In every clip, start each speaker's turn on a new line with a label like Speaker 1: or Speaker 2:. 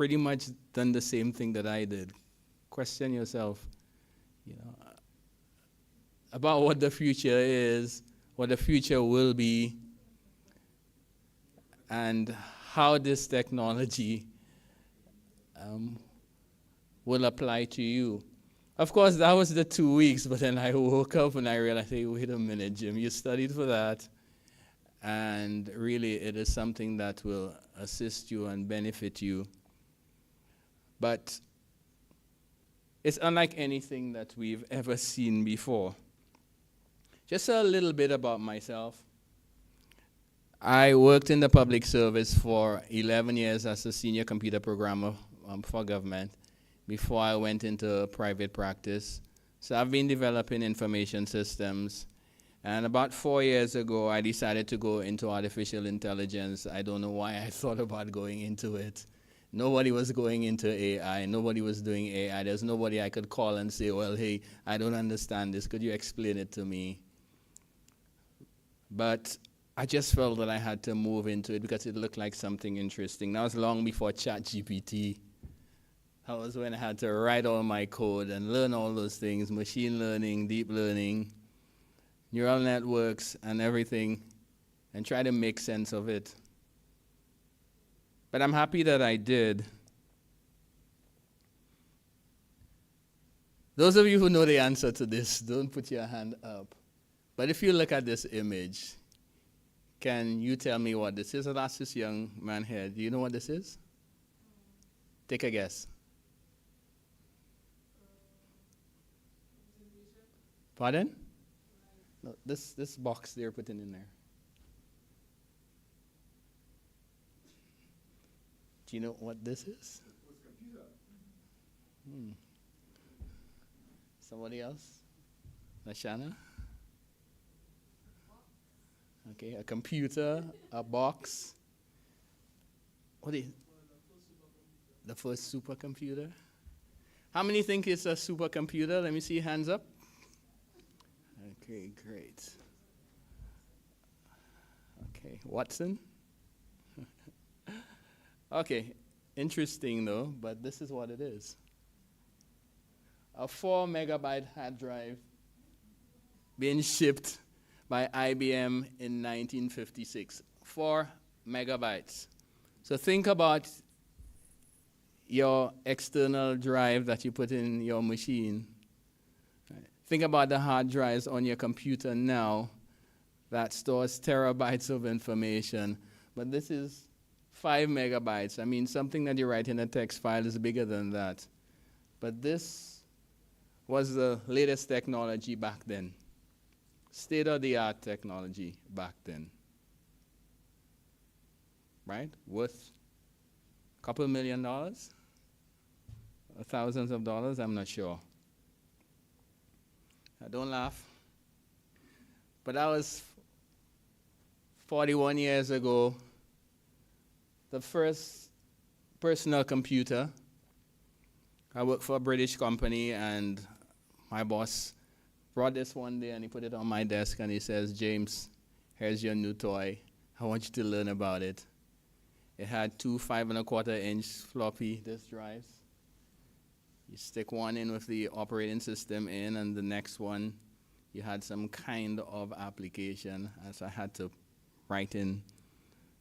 Speaker 1: pretty much done the same thing that I did. Question yourself, you know, about what the future is, what the future will be, and how this technology will apply to you. Of course, that was the 2 weeks, but then I woke up and I realized, hey, wait a minute, Jim, you studied for that, and really it is something that will assist you and benefit you. But it's unlike anything that we've ever seen before. Just a little bit about myself. I worked in the public service for 11 years as a senior computer programmer for government before I went into private practice. So I've been developing information systems. And about 4 years ago, I decided to go into artificial intelligence. I don't know why I thought about going into it. Nobody was going into AI. Nobody was doing AI. There's nobody I could call and say, well, hey, I don't understand this. Could you explain it to me? But I just felt that I had to move into it because it looked like something interesting. That was long before ChatGPT. That was when I had to write all my code and learn all those things, machine learning, deep learning, neural networks, and everything, and try to make sense of it. But I'm happy that I did. Those of you who know the answer to this, don't put your hand up. But if you look at this image, can you tell me what this is? I'll ask this young man here. Do you know what this is? Take a guess. Pardon? No, this box they're putting in there. Do you know what this is? Somebody else? Lashana? Okay, a computer, a box. What is the first supercomputer? How many think it's a supercomputer? Let me see hands up. Okay, great. Okay, Watson? Okay, interesting though, but this is what it is. A 4 megabyte hard drive being shipped by IBM in 1956. 4 megabytes. So think about your external drive that you put in your machine. Think about the hard drives on your computer now that stores terabytes of information. But this is 5 megabytes. I mean, something that you write in a text file is bigger than that. But this was the latest technology back then. State-of-the-art technology back then. Right? Worth a couple $1 million? Or thousands of dollars? I'm not sure. Don't laugh. But that was 41 years ago. The first personal computer. I worked for a British company, and my boss brought this one day and he put it on my desk and he says, James, here's your new toy. I want you to learn about it. It had 2 5.25-inch floppy disk drives. You stick one in with the operating system in, and the next one you had some kind of application. As I had to write in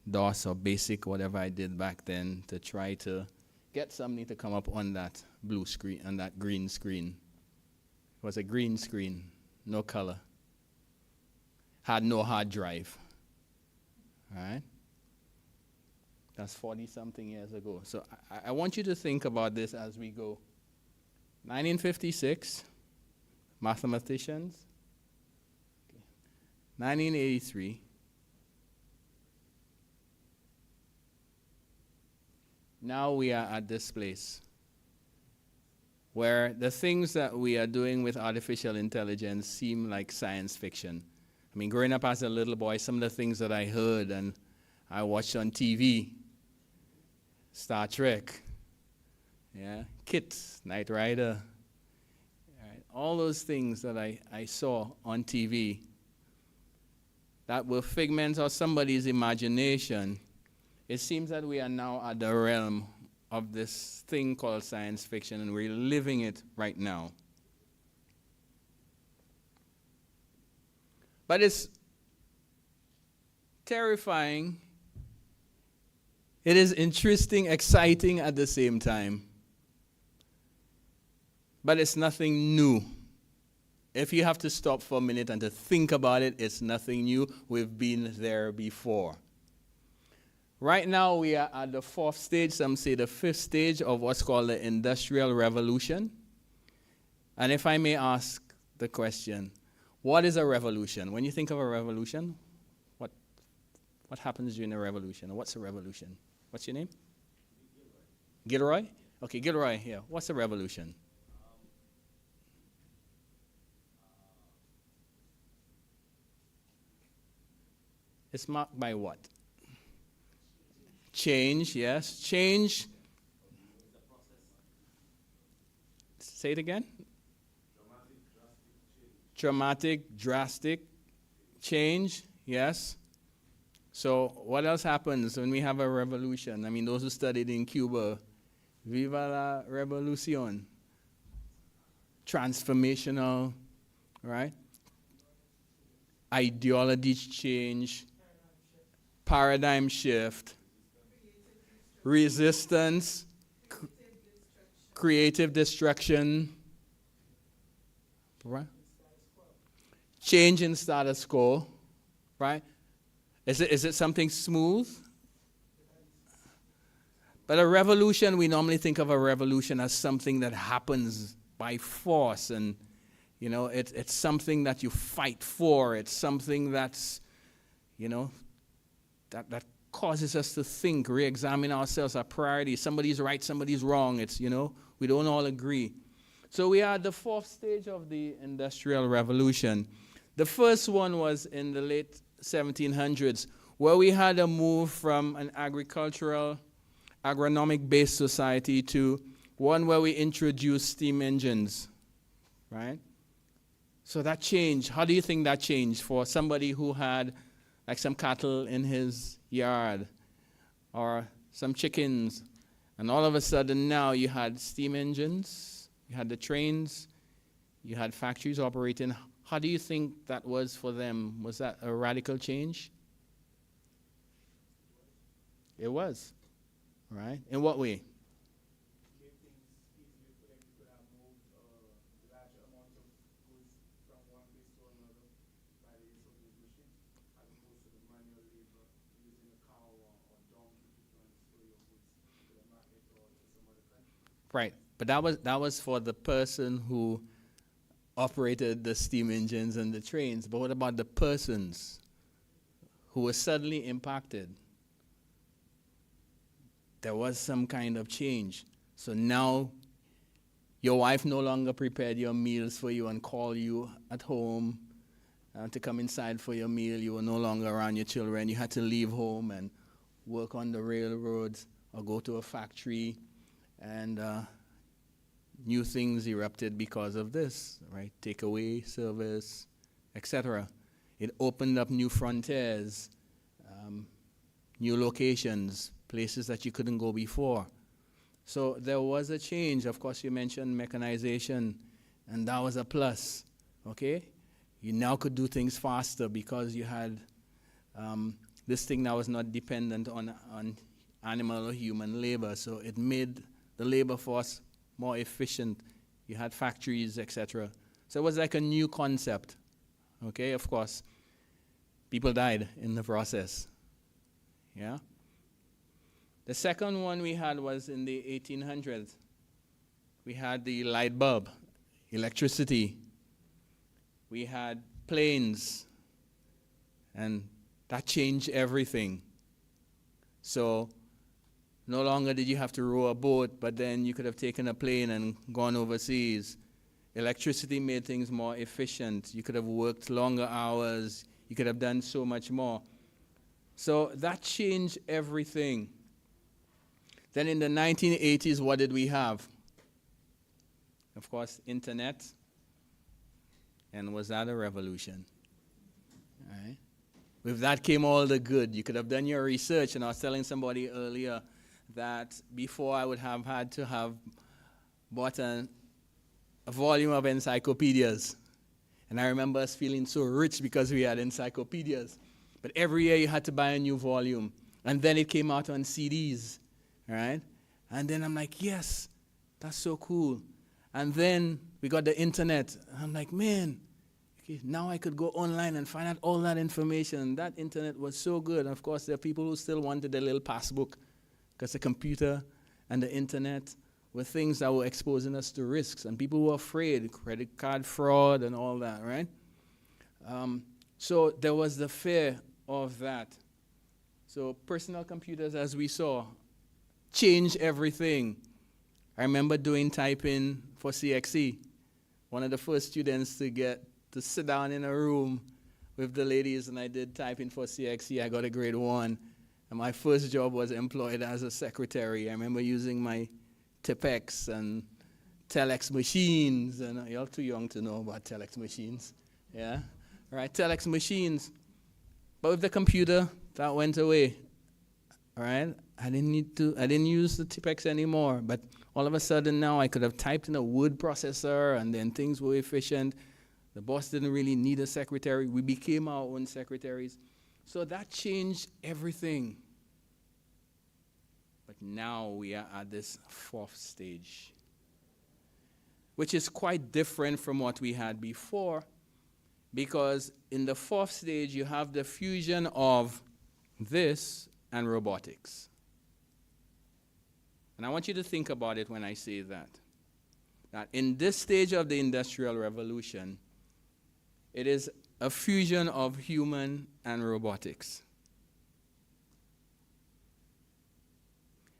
Speaker 1: DOS or BASIC, whatever I did back then, to try to get something to come up on that blue screen, on that green screen. It was a green screen, no color. Had no hard drive. All right? That's 40-something years ago. So I want you to think about this as we go. 1956, mathematicians. Okay. 1983. Now we are at this place where the things that we are doing with artificial intelligence seem like science fiction. I mean, growing up as a little boy, some of the things that I heard and I watched on TV, Star Trek, yeah, Kit, Knight Rider, right, all those things that I saw on TV that were figments of somebody's imagination. It seems that we are now at the realm of this thing called science fiction, and we're living it right now. But it's terrifying. It is interesting, exciting at the same time. But it's nothing new. If you have to stop for a minute and to think about it, it's nothing new. We've been there before. Right now, we are at the fourth stage, some say the fifth stage of what's called the Industrial Revolution. And if I may ask the question, what is a revolution? When you think of a revolution, what happens during a revolution? Or what's a revolution? What's your name? Gilroy? Okay, Gilroy here. What's a revolution? It's marked by what? Change, yes. Change. Say it again. Dramatic, drastic change, yes. So what else happens when we have a revolution? I mean, those who studied in Cuba, viva la revolución. Transformational, right? Ideology change, paradigm shift, resistance, creative destruction, right? Change in status quo, right? Is it something smooth? But a revolution, we normally think of a revolution as something that happens by force, and you know, it's something that you fight for. It's something that's, you know, that causes us to think, re-examine ourselves, our priorities. Somebody's right, somebody's wrong. It's, you know, we don't all agree. So we are at the fourth stage of the Industrial Revolution. The first one was in the late 1700s, where we had a move from an agricultural, agronomic-based society to one where we introduced steam engines, right? So that changed. How do you think that changed for somebody who had like some cattle in his yard or some chickens, and all of a sudden now you had steam engines, you had the trains, you had factories operating. How do you think that was for them? Was that a radical change? It was, right? In what way? Right, but that was for the person who operated the steam engines and the trains. But what about the persons who were suddenly impacted? There was some kind of change. So now your wife no longer prepared your meals for you and called you at home to come inside for your meal. You were no longer around your children. You had to leave home and work on the railroads or go to a factory, and new things erupted because of this, right? Takeaway service, etc. It opened up new frontiers, new locations, places that you couldn't go before. So there was a change. Of course, you mentioned mechanization, and that was a plus, okay? You now could do things faster because you had this thing that was not dependent on animal or human labor, so it made the labor force more efficient. You had factories, etc. So it was like a new concept, okay? Of course, people died in the process, yeah? The second one we had was in the 1800s. We had the light bulb, electricity. We had planes, and that changed everything. So no longer did you have to row a boat, but then you could have taken a plane and gone overseas. Electricity made things more efficient. You could have worked longer hours. You could have done so much more. So that changed everything. Then in the 1980s, what did we have? Of course, internet. And was that a revolution? All right. With that came all the good. You could have done your research, and I was telling somebody earlier that before I would have had to have bought a volume of encyclopedias. And I remember us feeling so rich because we had encyclopedias. But every year you had to buy a new volume. And then it came out on CDs, right? And then I'm like, yes, that's so cool. And then we got the internet. I'm like, man, okay, now I could go online and find out all that information. That internet was so good. And of course, there are people who still wanted a little passbook because the computer and the internet were things that were exposing us to risks. And people were afraid, credit card fraud and all that, right? So there was the fear of that. So personal computers, as we saw, change everything. I remember doing typing for CXE. One of the first students to get to sit down in a room with the ladies, and I did typing for CXE. I got a grade 1. And my first job was employed as a secretary. I remember using my Tipex and telex machines. And you're too young to know about telex machines. Yeah? All right, telex machines. But with the computer, that went away. All right? I didn't use the Tipex anymore, but all of a sudden now I could have typed in a word processor and then things were efficient. The boss didn't really need a secretary. We became our own secretaries. So that changed everything. But now we are at this 4th stage, which is quite different from what we had before, because in the 4th stage you have the fusion of this and robotics. And I want you to think about it when I say that. That in this stage of the Industrial Revolution, it is a fusion of human and robotics.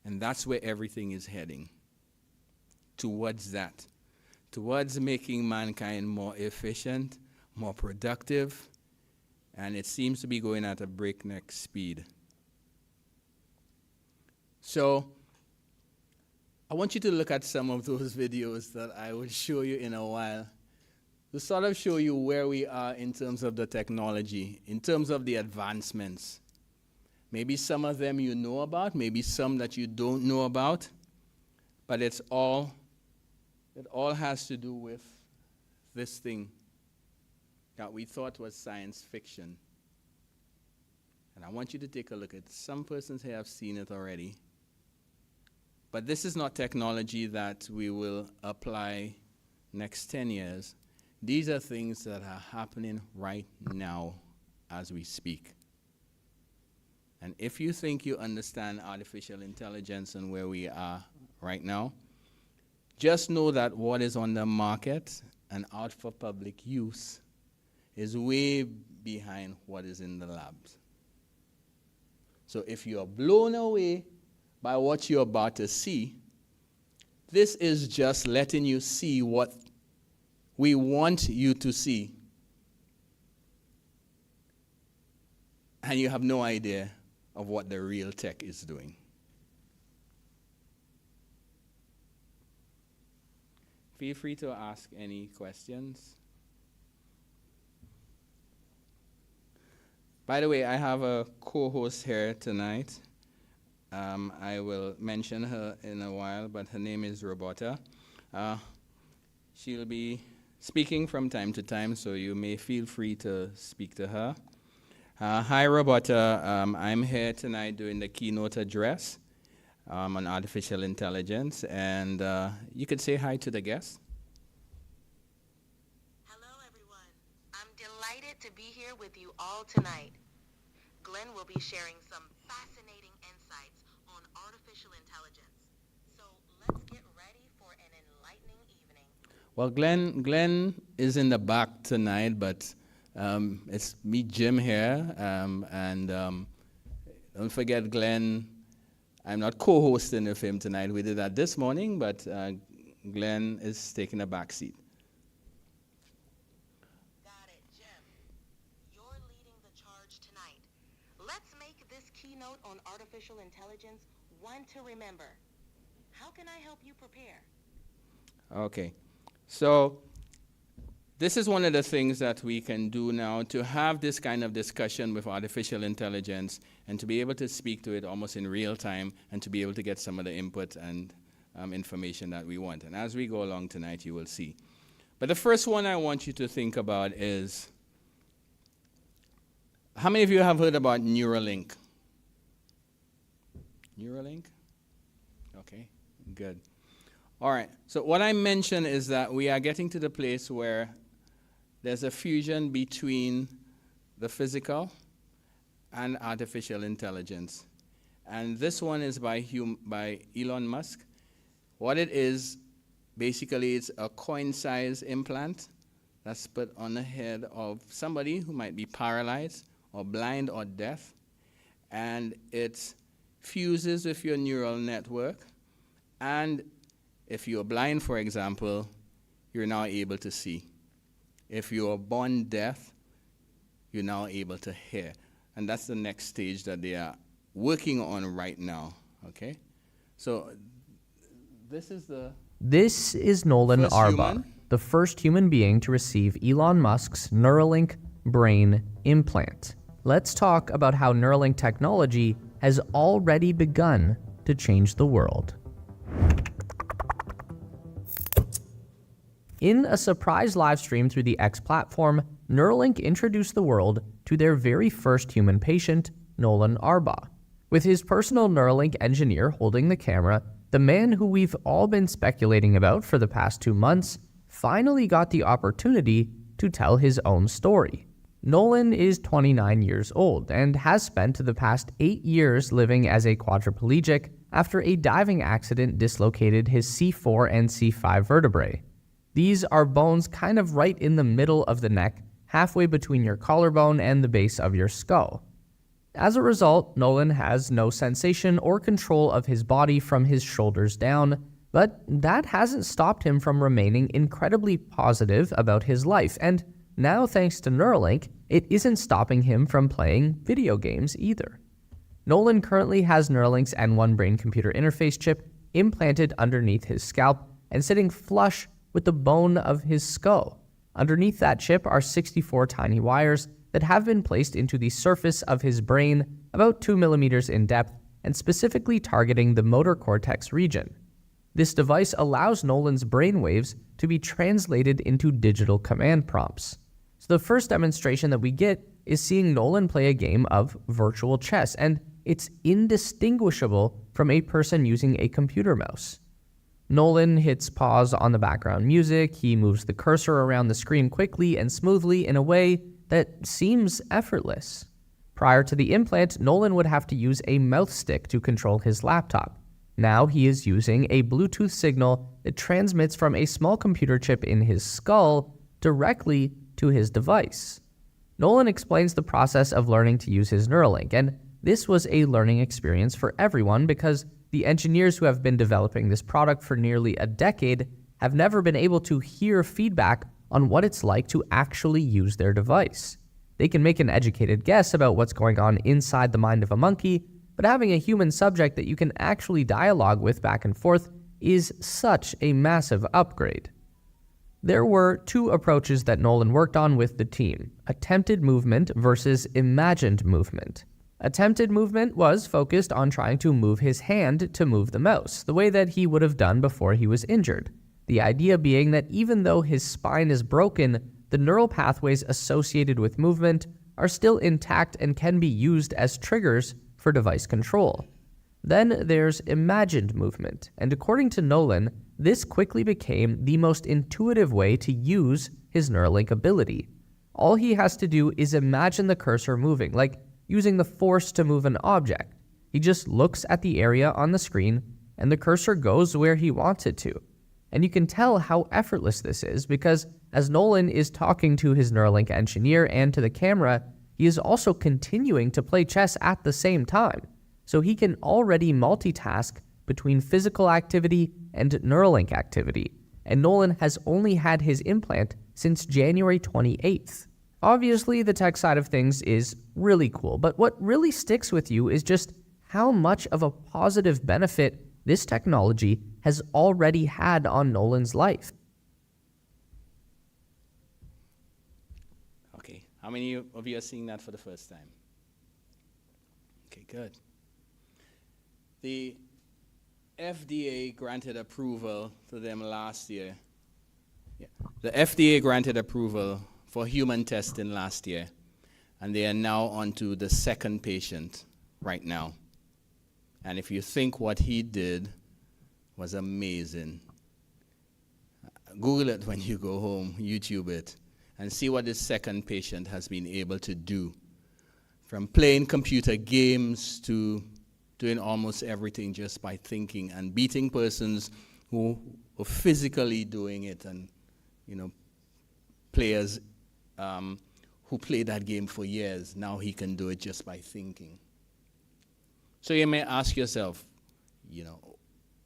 Speaker 1: And that's where everything is heading. Towards that. Towards making mankind more efficient, more productive, and it seems to be going at a breakneck speed. So, I want you to look at some of those videos that I will show you in a while to sort of show you where we are in terms of the technology, in terms of the advancements. Maybe some of them you know about, maybe some that you don't know about, but it all has to do with this thing that we thought was science fiction. And I want you to take a look at it. Some persons here have seen it already. But this is not technology that we will apply next 10 years. These are things that are happening right now as we speak. And if you think you understand artificial intelligence and where we are right now, just know that what is on the market and out for public use is way behind what is in the labs. So if you are blown away by what you're about to see, this is just letting you see what we want you to see. And you have no idea of what the real tech is doing. Feel free to ask any questions. By the way, I have a co-host here tonight. I will mention her in a while, but her name is Roberta. She'll be speaking from time to time, so you may feel free to speak to her. Hi, Roberta. I'm here tonight doing the keynote address on artificial intelligence, and you could say hi to the guests.
Speaker 2: Hello, everyone. I'm delighted to be here with you all tonight. Glenn will be sharing some fascinating insights on artificial intelligence. So let's get ready for an enlightening evening.
Speaker 1: Well, Glenn is in the back tonight, but it's me, Jim, here, and don't forget Glenn. I'm not co-hosting with him tonight. We did that this morning, but Glenn is taking a back seat.
Speaker 2: Got it, Jim. You're leading the charge tonight. Let's make this keynote on artificial intelligence one to remember. How can I help you prepare?
Speaker 1: Okay. So this is one of the things that we can do now to have this kind of discussion with artificial intelligence and to be able to speak to it almost in real time and to be able to get some of the input and information that we want. And as we go along tonight, you will see. But the first one I want you to think about is, how many of you have heard about Neuralink? Neuralink? Okay, good. All right, so what I mentioned is that we are getting to the place where there's a fusion between the physical and artificial intelligence. And this one is by Elon Musk. What it is, basically it's a coin-size implant that's put on the head of somebody who might be paralyzed or blind or deaf, and it fuses with your neural network, and if you're blind, for example, you're now able to see. If you're born deaf, you're now able to hear. And that's the next stage that they are working on right now, okay? So this is
Speaker 3: Nolan
Speaker 1: first
Speaker 3: Arba,
Speaker 1: human.
Speaker 3: the first human being to receive Elon Musk's Neuralink brain implant. Let's talk about how Neuralink technology has already begun to change the world. In a surprise live stream through the X platform, Neuralink introduced the world to their very first human patient, Nolan Arba. With his personal Neuralink engineer holding the camera, the man who we've all been speculating about for the past 2 months finally got the opportunity to tell his own story. Nolan is 29 years old and has spent the past 8 years living as a quadriplegic after a diving accident dislocated his C4 and C5 vertebrae. These are bones kind of right in the middle of the neck, halfway between your collarbone and the base of your skull. As a result, Nolan has no sensation or control of his body from his shoulders down, but that hasn't stopped him from remaining incredibly positive about his life, and now thanks to Neuralink, it isn't stopping him from playing video games either. Nolan currently has Neuralink's N1 brain-computer interface chip implanted underneath his scalp and sitting flush with the bone of his skull. Underneath that chip are 64 tiny wires that have been placed into the surface of his brain about 2 millimeters in depth and specifically targeting the motor cortex region. This device allows Nolan's brainwaves to be translated into digital command prompts. So the first demonstration that we get is seeing Nolan play a game of virtual chess, and it's indistinguishable from a person using a computer mouse. Nolan hits pause on the background music, he moves the cursor around the screen quickly and smoothly in a way that seems effortless. Prior to the implant, Nolan would have to use a mouth stick to control his laptop. Now he is using a Bluetooth signal that transmits from a small computer chip in his skull directly to his device. Nolan explains the process of learning to use his Neuralink, and this was a learning experience for everyone because the engineers who have been developing this product for nearly a decade have never been able to hear feedback on what it's like to actually use their device. They can make an educated guess about what's going on inside the mind of a monkey, but having a human subject that you can actually dialogue with back and forth is such a massive upgrade. There were 2 approaches that Nolan worked on with the team: attempted movement versus imagined movement. Attempted movement was focused on trying to move his hand to move the mouse, the way that he would have done before he was injured. The idea being that even though his spine is broken, the neural pathways associated with movement are still intact and can be used as triggers for device control. Then there's imagined movement, and according to Nolan, this quickly became the most intuitive way to use his Neuralink ability. All he has to do is imagine the cursor moving, like using the force to move an object. He just looks at the area on the screen, and the cursor goes where he wants it to. And you can tell how effortless this is because as Nolan is talking to his Neuralink engineer and to the camera, he is also continuing to play chess at the same time. So he can already multitask between physical activity and Neuralink activity. And Nolan has only had his implant since January 28th. Obviously, the tech side of things is really cool, but what really sticks with you is just how much of a positive benefit this technology has already had on Nolan's life.
Speaker 1: How many of you are seeing that for the first time? Okay, good. The FDA granted approval to them last year. Yeah. The FDA granted approval for human testing last year, and they are now on to the second patient right now. And if you think what he did was amazing, Google it when you go home, YouTube it, and see what this second patient has been able to do. From playing computer games to doing almost everything just by thinking and beating persons who were physically doing it, and players who played that game for years, now he can do it just by thinking. So you may ask yourself,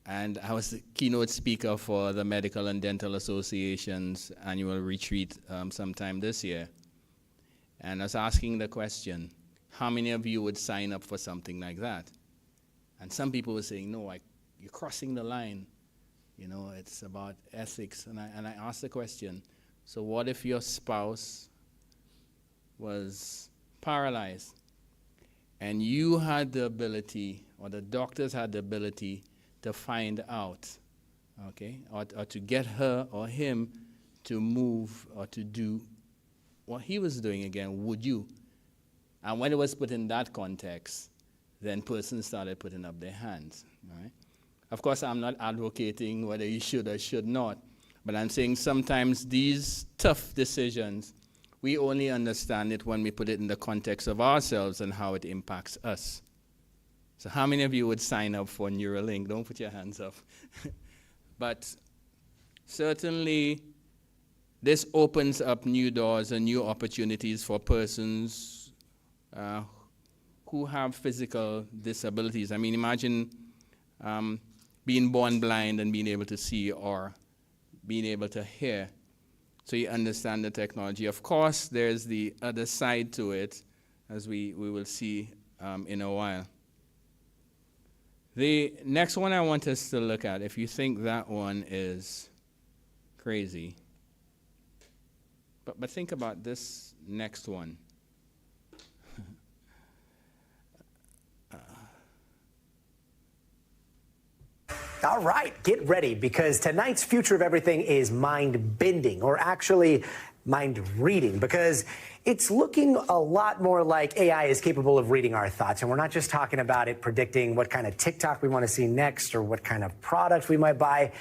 Speaker 1: and I was the keynote speaker for the Medical and Dental Association's annual retreat sometime this year. And I was asking the question, how many of you would sign up for something like that? And some people were saying, no, you're crossing the line. It's about ethics. And I asked the question, so what if your spouse was paralyzed and you had the ability, or the doctors had the ability, to find out, okay, or to get her or him to move or to do what he was doing again, would you? And when it was put in that context, then persons started putting up their hands, all right? Of course, I'm not advocating whether you should or should not, but I'm saying sometimes these tough decisions, we only understand it when we put it in the context of ourselves and how it impacts us. So how many of you would sign up for Neuralink? Don't put your hands up. But certainly, this opens up new doors and new opportunities for persons who have physical disabilities. I mean, imagine being born blind and being able to see, or being able to hear. So you understand the technology. Of course, there's the other side to it, as we will see in a while. The next one I want us to look at, if you think that one is crazy, but think about this next one.
Speaker 4: All right, get ready, because tonight's Future of Everything is mind-bending, or actually mind-reading, because it's looking a lot more like AI is capable of reading our thoughts. And we're not just talking about it predicting what kind of TikTok we want to see next or what kind of product we might buy.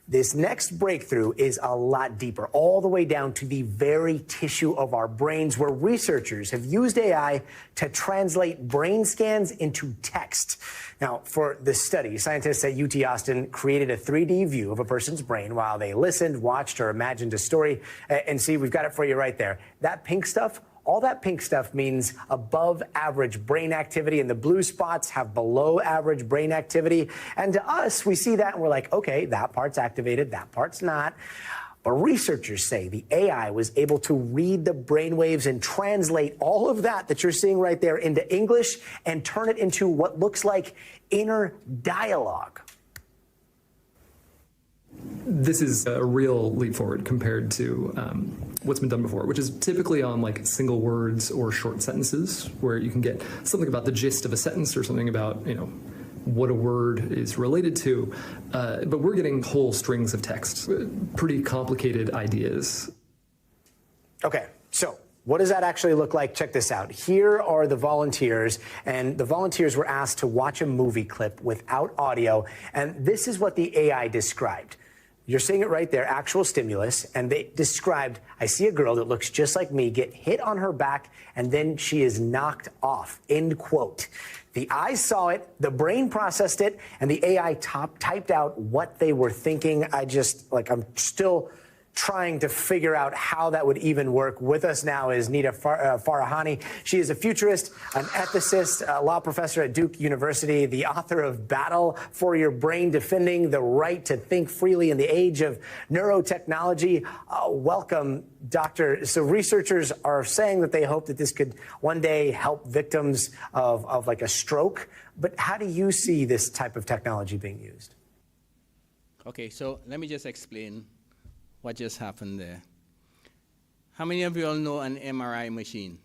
Speaker 4: This next breakthrough is a lot deeper, all the way down to the very tissue of our brains, where researchers have used AI to translate brain scans into text. Now, for this study, scientists at UT Austin created a 3D view of a person's brain while they listened, watched, or imagined a story. And see, we've got it for you right there. That pink stuff, all that pink stuff means above average brain activity, and the blue spots have below average brain activity. And to us, we see that and we're like, okay, that part's activated, that part's not. But researchers say the AI was able to read the brainwaves and translate all of that you're seeing right there into English and turn it into what looks like inner dialogue.
Speaker 5: This is a real leap forward compared to what's been done before, which is typically on like single words or short sentences, where you can get something about the gist of a sentence or something about, what a word is related to. But we're getting whole strings of text, pretty complicated ideas.
Speaker 4: Okay, so what does that actually look like? Check this out. Here are the volunteers, and the volunteers were asked to watch a movie clip without audio, and this is what the AI described. You're seeing it right there, actual stimulus, and they described, I see a girl that looks just like me get hit on her back, and then she is knocked off, end quote. The eyes saw it, the brain processed it, and the AI typed out what they were thinking. I'm still trying to figure out how that would even work. With us now is Nita Farahani. She is a futurist, an ethicist, a law professor at Duke University, the author of Battle for Your Brain, Defending the Right to Think Freely in the Age of Neurotechnology. Welcome, Doctor. So researchers are saying that they hope that this could one day help victims of like a stroke. But how do you see this type of technology being used? Okay,
Speaker 1: so let me just explain what just happened there. How many of you all know an MRI machine?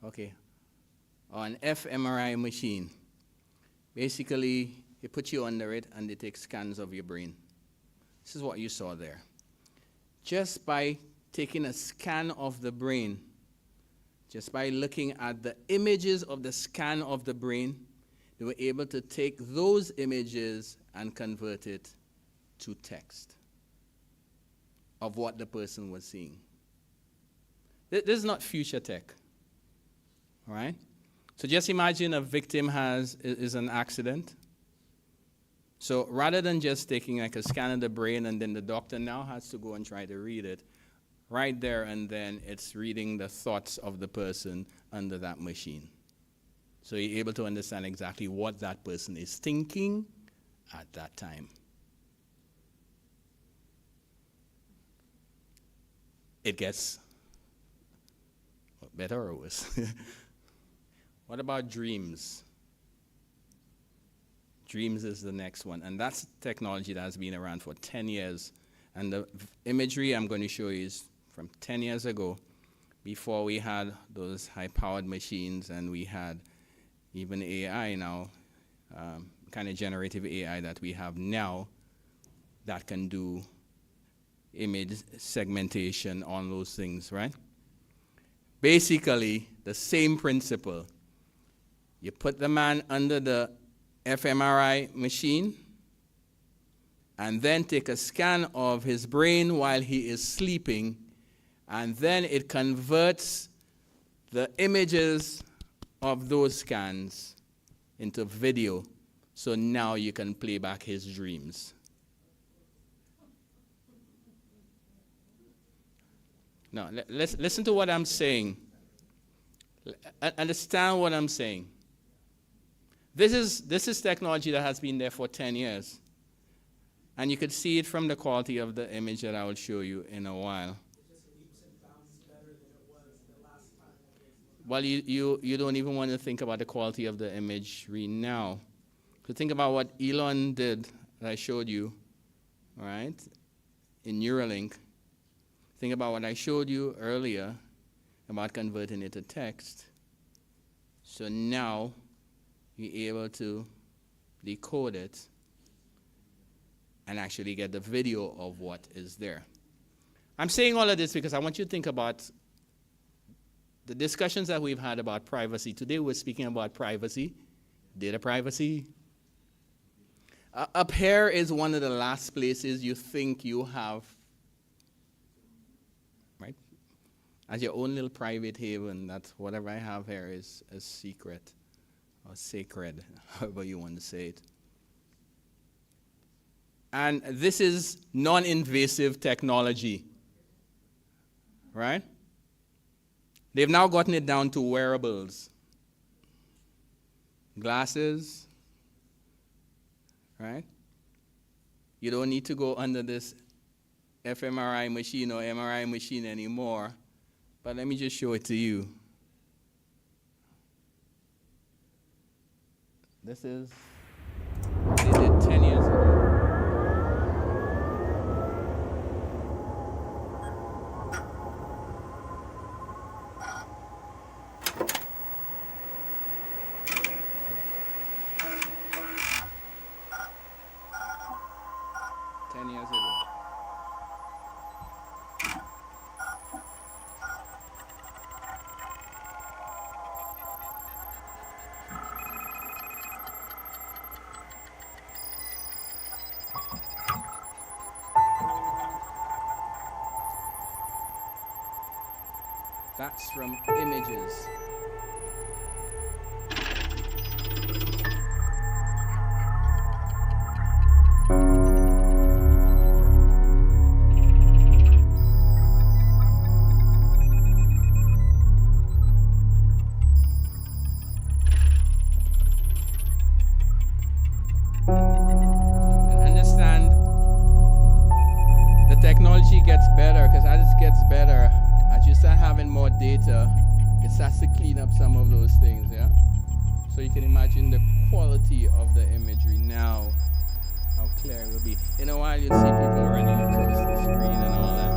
Speaker 1: Okay. Or an fMRI machine. Basically, they put you under it and they take scans of your brain. This is what you saw there. Just by taking a scan of the brain, just by looking at the images of the scan of the brain, they were able to take those images and convert it to text of what the person was seeing. This is not future tech, all right? So just imagine a victim is an accident. So rather than just taking like a scan of the brain and then the doctor now has to go and try to read it, right there and then it's reading the thoughts of the person under that machine. So you're able to understand exactly what that person is thinking at that time. It gets better or worse? What about dreams? Dreams is the next one, and that's technology that has been around for 10 years. And the imagery I'm going to show you is from 10 years ago, before we had those high-powered machines and we had even AI now, kind of generative AI that we have now that can do image segmentation, all those things, right? Basically, the same principle. You put the man under the fMRI machine and then take a scan of his brain while he is sleeping, and then it converts the images of those scans into video, so now you can play back his dreams. Now, listen to what I'm saying. Understand what I'm saying. This is technology that has been there for 10 years. And you could see it from the quality of the image that I will show you in a while. Well, you don't even want to think about the quality of the imagery now. So think about what Elon did that I showed you, all right, in Neuralink. Think about what I showed you earlier about converting it to text. So now you're able to decode it and actually get the video of what is there. I'm saying all of this because I want you to think about the discussions that we've had about privacy. Today we're speaking about privacy, data privacy. Up here is one of the last places you think you have, right? As your own little private haven, that whatever I have here is a secret or sacred, however you want to say it. And this is non-invasive technology, right? They've now gotten it down to wearables. Glasses, right? You don't need to go under this fMRI machine or MRI machine anymore. But let me just show it to you. This is what they did 10 years ago. That's from images. Understand, the technology gets better because as it gets better, as you start having more data, it starts to clean up some of those things, yeah? So you can imagine the quality of the imagery now, how clear it will be. In a while, you'll see people running across the screen and all that.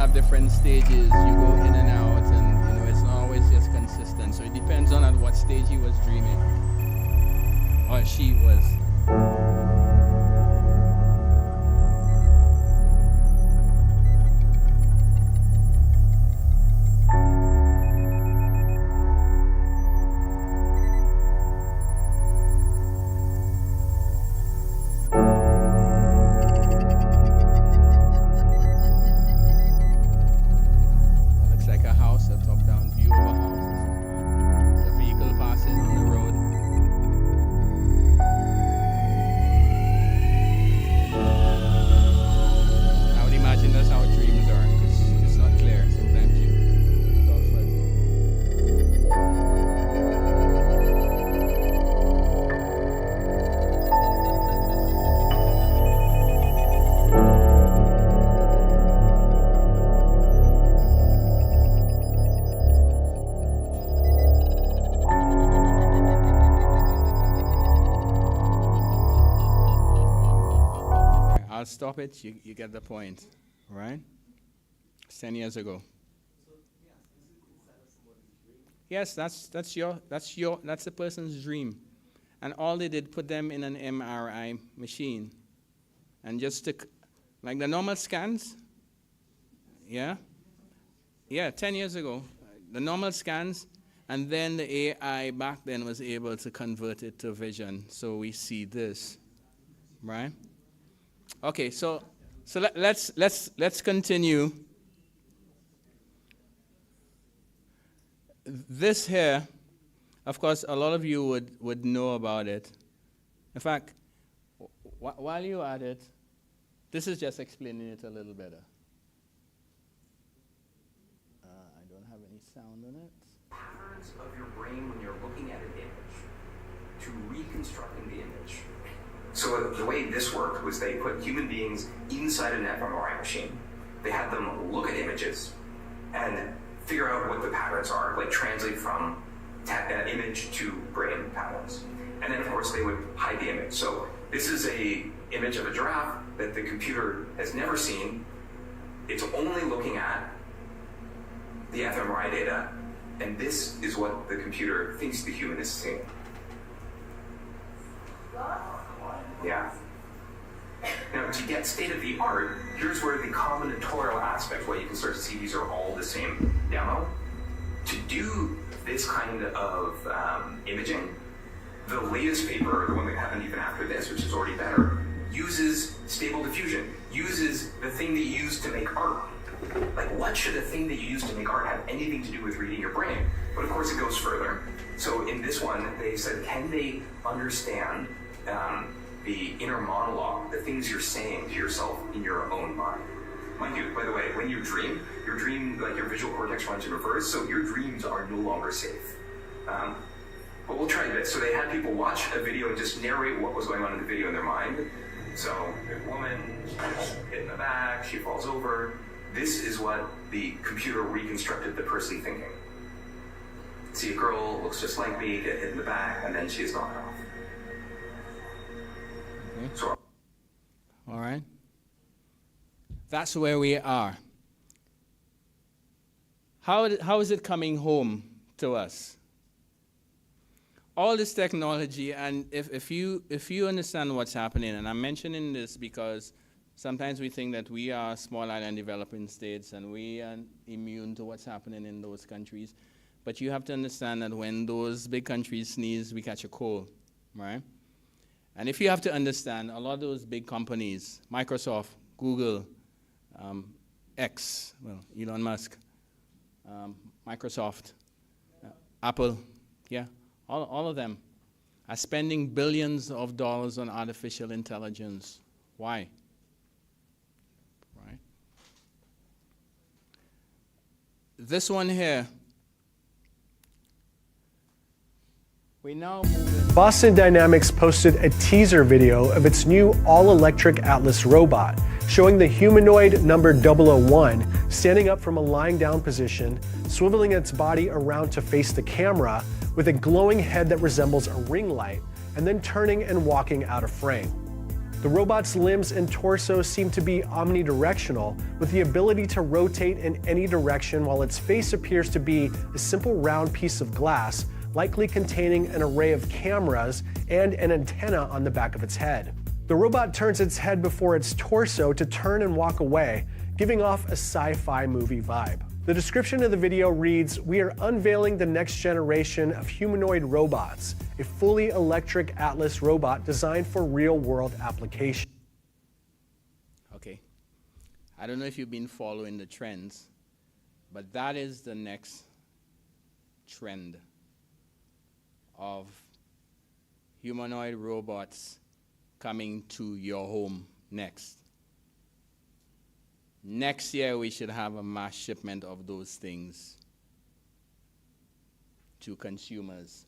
Speaker 1: have different stages. You go in and out, and it's not always just consistent. So it depends on at what stage he was dreaming, or she was. I'll stop it. You get the point, right? It's 10 years ago. Yes, that's the person's dream, and all they did, put them in an MRI machine, and just took, like the normal scans. Yeah, 10 years ago, the normal scans, and then the AI back then was able to convert it to vision, so we see this, right? Okay, so let's continue. This here, of course, a lot of you would know about it. In fact, while you're at it, this is just explaining it a little better. I don't have any sound on it.
Speaker 6: Patterns of your brain when you're looking at an image to reconstructing the image. So the way this worked was they put human beings inside an fMRI machine. They had them look at images and figure out what the patterns are, like translate from image to brain patterns. And then of course they would hide the image. So this is a image of a giraffe that the computer has never seen. It's only looking at the fMRI data, and this is what the computer thinks the human is seeing. Yeah. Now, to get state-of-the-art, here's where the combinatorial aspect, where you can start to see these are all the same demo. To do this kind of imaging, the latest paper, the one that happened even after this, which is already better, uses stable diffusion, uses the thing that you use to make art. Like, what should the thing that you use to make art have anything to do with reading your brain? But of course it goes further. So in this one, they said, can they understand the inner monologue, the things you're saying to yourself in your own mind? Mind you, by the way, when you dream, like your visual cortex runs in reverse, so your dreams are no longer safe. But we'll try this. So they had people watch a video and just narrate what was going on in the video in their mind. So a woman, she's hit in the back, she falls over. This is what the computer reconstructed the person thinking. See, a girl looks just like me, get hit in the back, and then she is knocked off.
Speaker 1: Okay.
Speaker 6: So,
Speaker 1: all right. That's where we are. How is it coming home to us? All this technology, and if you understand what's happening, and I'm mentioning this because sometimes we think that we are small island developing states and we are immune to what's happening in those countries. But you have to understand that when those big countries sneeze, we catch a cold, right? And if you have to understand, a lot of those big companies, Microsoft, Google, X, well, Elon Musk, Microsoft, Apple, yeah, all of them are spending billions of dollars on artificial intelligence. Why? Right? This one here, we now move in.
Speaker 7: Boston Dynamics posted a teaser video of its new all-electric Atlas robot, showing the humanoid number 001 standing up from a lying down position, swiveling its body around to face the camera with a glowing head that resembles a ring light, and then turning and walking out of frame. The robot's limbs and torso seem to be omnidirectional, with the ability to rotate in any direction, while its face appears to be a simple round piece of glass, likely containing an array of cameras and an antenna on the back of its head. The robot turns its head before its torso to turn and walk away, giving off a sci-fi movie vibe. The description of the video reads, "We are unveiling the next generation of humanoid robots, a fully electric Atlas robot designed for real-world application."
Speaker 1: Okay. I don't know if you've been following the trends, but that is the next trend of humanoid robots coming to your home next. Next year, we should have a mass shipment of those things to consumers,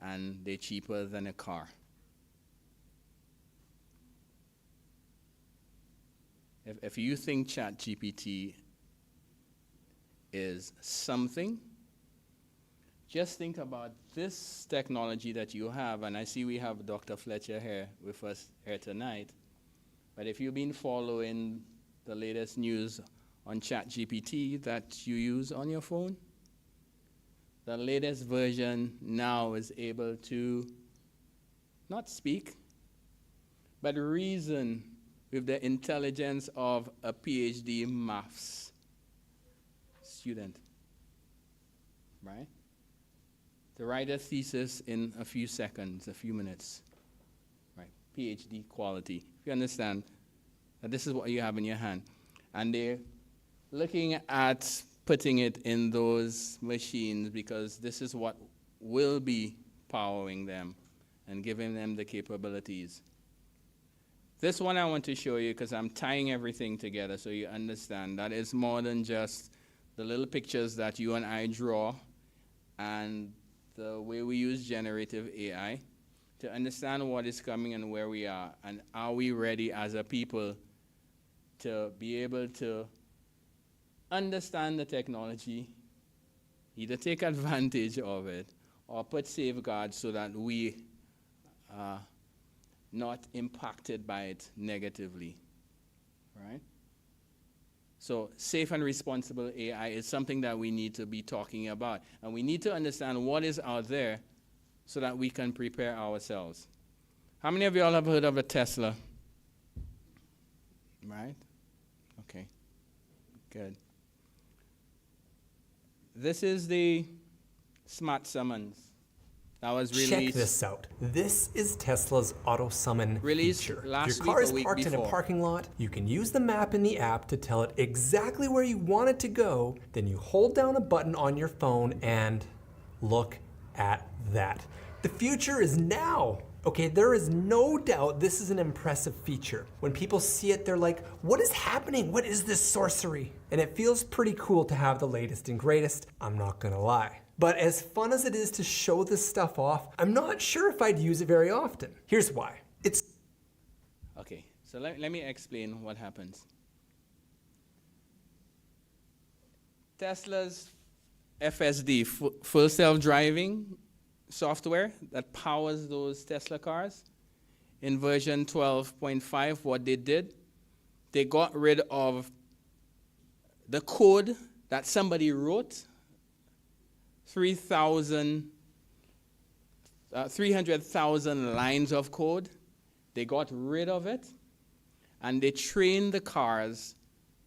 Speaker 1: and they're cheaper than a car. If you think ChatGPT is something, just think about this technology that you have, and I see we have Dr. Fletcher here with us here tonight, but if you've been following the latest news on ChatGPT that you use on your phone, the latest version now is able to not speak, but reason with the intelligence of a PhD maths student, right? To write a thesis in a few seconds, a few minutes, right? PhD quality. If you understand that this is what you have in your hand. And they're looking at putting it in those machines because this is what will be powering them and giving them the capabilities. This one I want to show you because I'm tying everything together so you understand that it's more than just the little pictures that you and I draw and the way we use generative AI to understand what is coming and where we are, and are we ready as a people to be able to understand the technology, either take advantage of it or put safeguards so that we are not impacted by it negatively, right? So safe and responsible AI is something that we need to be talking about, and we need to understand what is out there so that we can prepare ourselves. How many of you all have heard of a Tesla? Right? Okay, good. This is the smart summons that was released.
Speaker 8: Check this out. This is Tesla's auto summon
Speaker 1: Released
Speaker 8: feature.
Speaker 1: last
Speaker 8: If your
Speaker 1: week
Speaker 8: car
Speaker 1: or
Speaker 8: is
Speaker 1: week
Speaker 8: parked in a
Speaker 1: before.
Speaker 8: parking lot, you can use the map in the app to tell it exactly where you want it to go. Then you hold down a button on your phone and look at that. The future is now. Okay, there is no doubt this is an impressive feature. When people see it, they're like, what is happening? What is this sorcery? And it feels pretty cool to have the latest and greatest, I'm not gonna lie. But as fun as it is to show this stuff off, I'm not sure if I'd use it very often. Here's why. It's
Speaker 1: Okay, so let me explain what happens. Tesla's FSD, full self-driving software that powers those Tesla cars, in version 12.5, what they did, they got rid of the code that somebody wrote, 300,000 lines of code. They got rid of it, and they trained the cars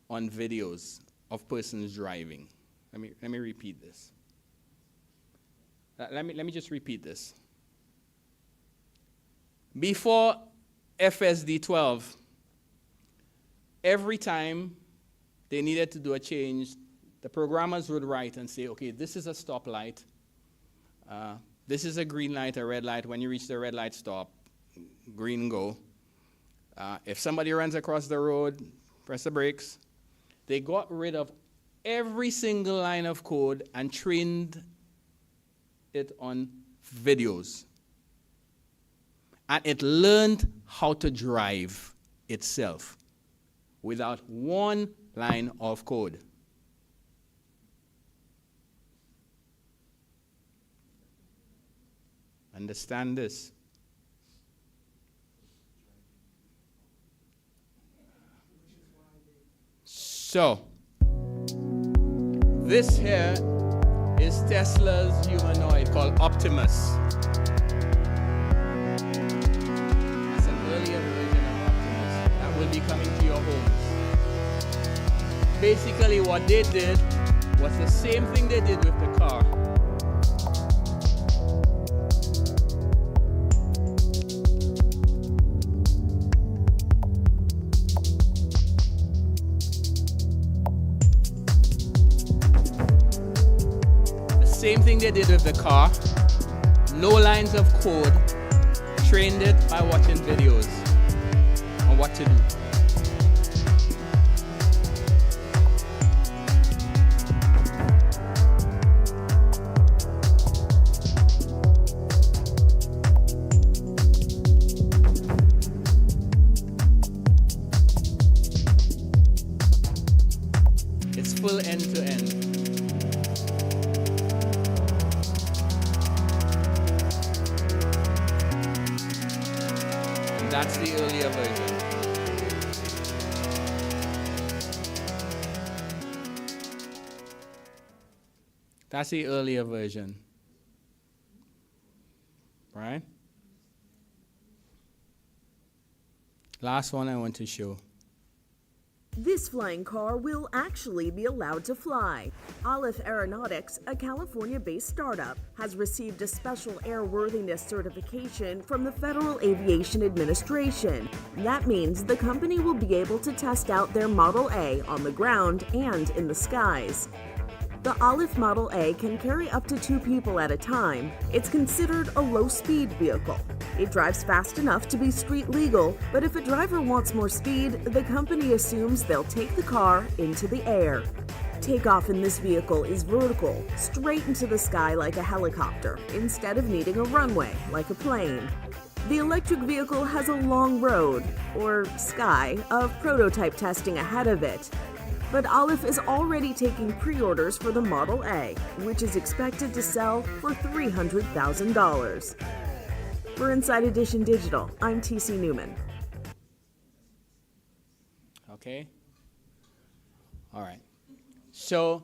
Speaker 1: on videos of persons driving. Let me repeat this. Let me just repeat this. Before FSD 12, every time they needed to do a change, the programmers would write and say, okay, this is a stoplight. This is a green light, a red light. When you reach the red light, stop. Green, go. If somebody runs across the road, press the brakes. They got rid of every single line of code and trained it on videos. And it learned how to drive itself without one line of code. Understand this. So, this here is Tesla's humanoid called Optimus. That's an earlier version of Optimus that will be coming to your homes. Basically, what they did was the same thing they did with the car. Same thing they did with the car. No lines of code. Trained it by watching videos on what to do. It's full end to end. That's the earlier version. That's the earlier version. Right? Last one I want to show.
Speaker 9: This flying car will actually be allowed to fly. Aleph Aeronautics, a California-based startup, has received a special airworthiness certification from the Federal Aviation Administration. That means the company will be able to test out their Model A on the ground and in the skies. The Aleph Model A can carry up to 2 people at a time. It's considered a low-speed vehicle. It drives fast enough to be street legal, but if a driver wants more speed, the company assumes they'll take the car into the air. Takeoff in this vehicle is vertical, straight into the sky like a helicopter, instead of needing a runway like a plane. The electric vehicle has a long road, or sky, of prototype testing ahead of it. But Aleph is already taking pre-orders for the Model A, which is expected to sell for $300,000. For Inside Edition Digital, I'm TC Newman.
Speaker 1: Okay? All right. So,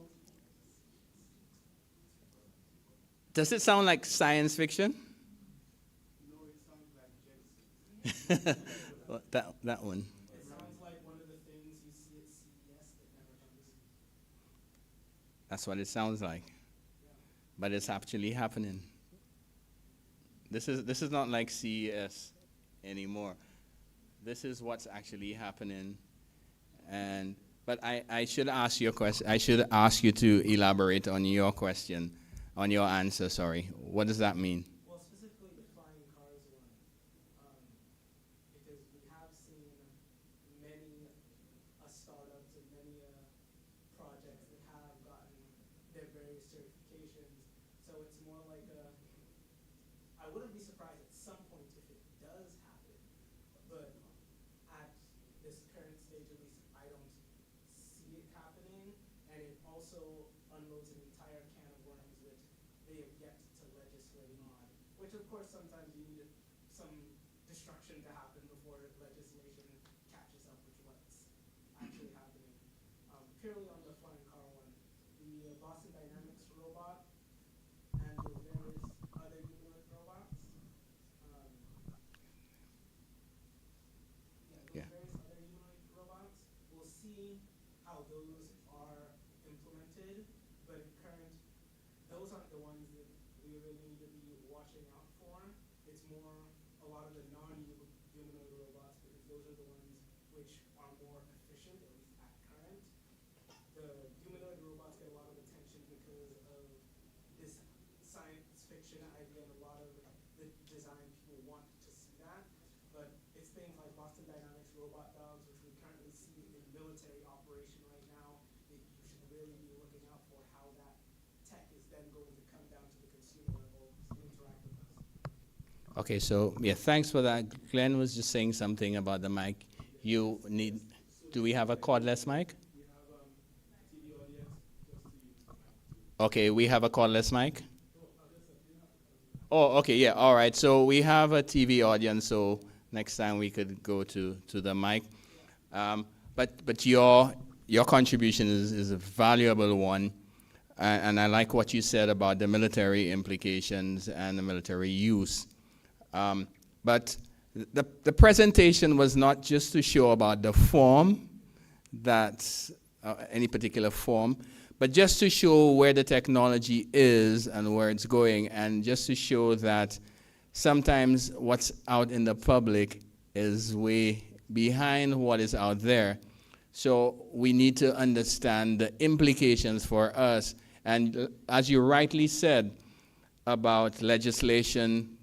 Speaker 1: does it sound like science fiction?
Speaker 10: No, it sounds like Jason.
Speaker 1: Well, that one.
Speaker 10: It sounds like one of the things you see at CES that never comes.
Speaker 1: That's what it sounds like. But it's actually happening. This is not like CES anymore. This is what's actually happening. But I should ask you a question. I should ask you to elaborate on your question, on your answer, sorry. What does that mean?
Speaker 10: Well, specifically the flying cars one, because we have seen many startups and many projects that have gotten their various certifications. So it's more like I wouldn't be surprised at some point if it does happen, but at this current stage at least, I don't see it happening, and it also unloads an entire can of worms that they have yet to legislate on, which of course sometimes you need some destruction to happen before legislation catches up with what's actually happening. Purely on the flying car one, the Boston Dynamics robot and the various other humanoid robots,
Speaker 1: Yeah.
Speaker 10: various other humanoid robots, we'll see how those are implemented, but in current, those aren't the ones that we really need to be watching out for. It's more a lot of the non-humanoid robots, because those are the ones which are more efficient, at least at current. The humanoid robots get a lot of attention because of this science fiction idea, and a lot of the design people want to see that. But it's things like Boston Dynamics robot dogs, which we currently see in military operation right now, that you should really be looking out for how that tech is then going to come down to the consumer level to interact with us.
Speaker 1: Okay, so yeah, thanks for that. Glenn was just saying something about the mic. You need, do we have a cordless mic?
Speaker 10: We have TV audience just to use the mic.
Speaker 1: Okay, we have a cordless mic? Oh, okay, yeah, all right. So we have a TV audience, so next time we could go to the mic. But your your contribution is a valuable one. And I like what you said about the military implications and the military use. But the presentation was not just to show about the form, that any particular form, but just to show where the technology is and where it's going, and just to show that sometimes what's out in the public is way behind what is out there. So we need to understand the implications for us. And as you rightly said about legislation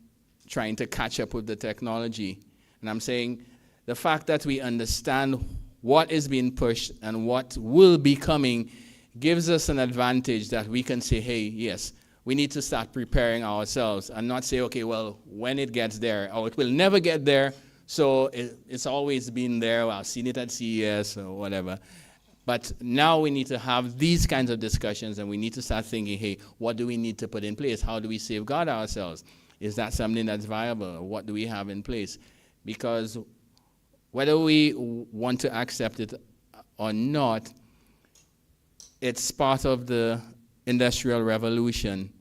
Speaker 1: trying to catch up with the technology, and I'm saying the fact that we understand what is being pushed and what will be coming gives us an advantage that we can say, hey, yes, we need to start preparing ourselves and not say, okay, well, when it gets there, or it will never get there, so it's always been there, I've seen it at CES or whatever. But now we need to have these kinds of discussions, and we need to start thinking, hey, what do we need to put in place? How do we safeguard ourselves? Is that something that's viable? What do we have in place? Because whether we want to accept it or not, it's part of the Industrial Revolution,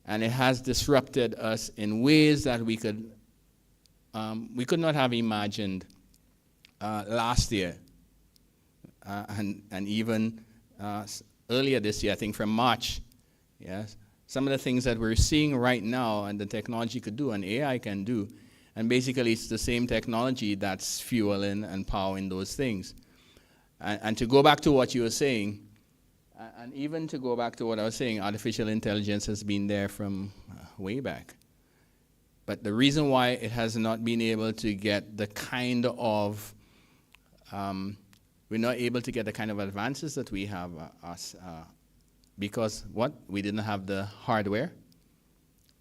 Speaker 1: and it has disrupted us in ways that we could not have imagined last year. And even earlier this year, I think from March, yes, some of the things that we're seeing right now and the technology could do and AI can do, and basically it's the same technology that's fueling and powering those things. And to go back to what you were saying, and even to go back to what I was saying, artificial intelligence has been there from way back. But the reason why it has not been able to get the kind of we're not able to get the kind of advances that we have because what? We didn't have the hardware,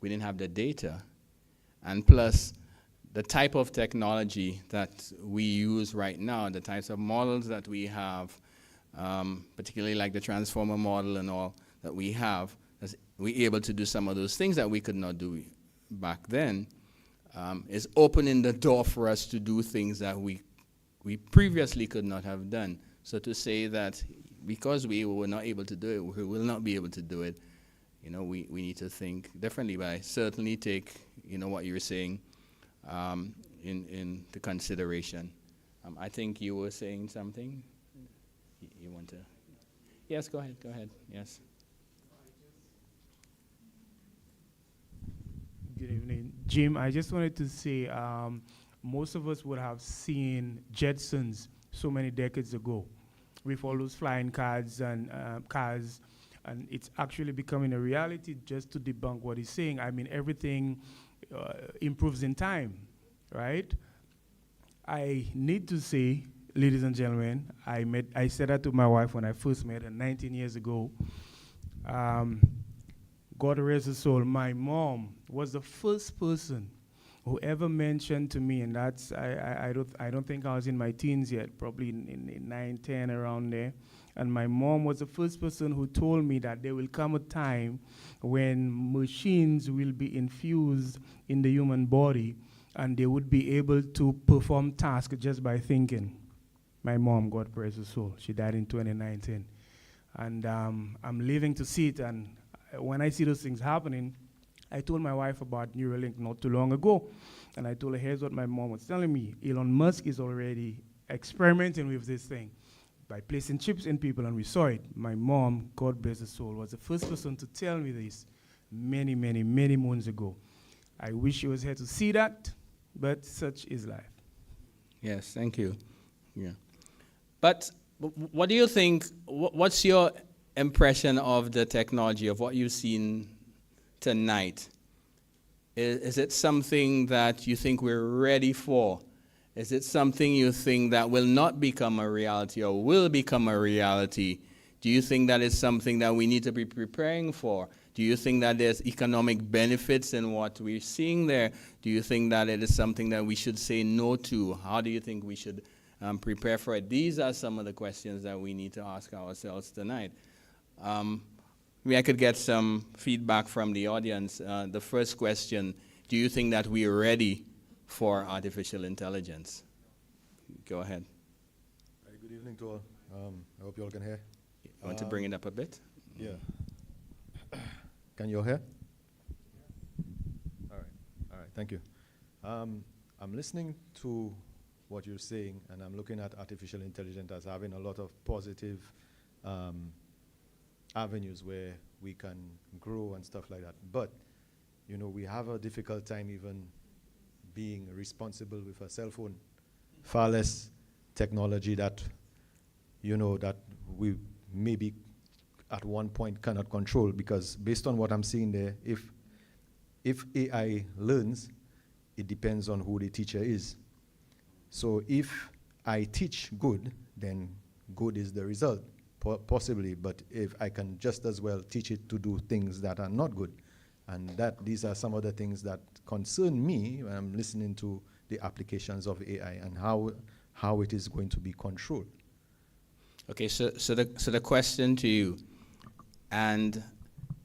Speaker 1: we didn't have the data, and plus the type of technology that we use right now, the types of models that we have, particularly like the transformer model and all that we have, we're able to do some of those things that we could not do back then, is opening the door for us to do things that we previously could not have done. So to say that because we were not able to do it, we will not be able to do it, we need to think differently. But I certainly take, what you're saying into consideration. I think you were saying something. You want to? Yes, go ahead, yes.
Speaker 11: Good evening. Jim, I just wanted to say, most of us would have seen Jetsons so many decades ago with all those flying cars, and it's actually becoming a reality. Just to debunk what he's saying, I mean, everything improves in time, right? I need to say, ladies and gentlemen, I said that to my wife when I first met her 19 years ago. God rest her soul, my mom was the first person who ever mentioned to me, and that's I don't think I was in my teens yet, probably in 9, 10, around there. And my mom was the first person who told me that there will come a time when machines will be infused in the human body, and they would be able to perform tasks just by thinking. My mom, God praise her soul, she died in 2019, and I'm living to see it. And when I see those things happening, I told my wife about Neuralink not too long ago, and I told her, here's what my mom was telling me. Elon Musk is already experimenting with this thing by placing chips in people, and we saw it. My mom, God bless her soul, was the first person to tell me this many, many, many moons ago. I wish she was here to see that, but such is life.
Speaker 1: Yes, thank you. Yeah. But what do you think, what's your impression of the technology, of what you've seen tonight? Is it something that you think we're ready for? Is it something you think that will not become a reality or will become a reality? Do you think that is something that we need to be preparing for? Do you think that there's economic benefits in what we're seeing there? Do you think that it is something that we should say no to? How do you think we should prepare for it? These are some of the questions that we need to ask ourselves tonight. Maybe I could get some feedback from the audience. The first question, do you think that we are ready for artificial intelligence? Go ahead.
Speaker 12: Good evening to all. I hope you all can hear.
Speaker 1: You want to bring it up a bit?
Speaker 12: Yeah. Can you all hear? All right, thank you. I'm listening to what you're saying, and I'm looking at artificial intelligence as having a lot of positive avenues where we can grow and stuff like that. But, you know, we have a difficult time even being responsible with a cell phone. Far less technology that, you know, that we maybe at one point cannot control, because based on what I'm seeing there, if AI learns, it depends on who the teacher is. So if I teach good, then good is the result, possibly. But if I can just as well teach it to do things that are not good, and these are some of the things that concern me when I'm listening to the applications of AI and how it is going to be controlled.
Speaker 1: Okay, so the question to you, and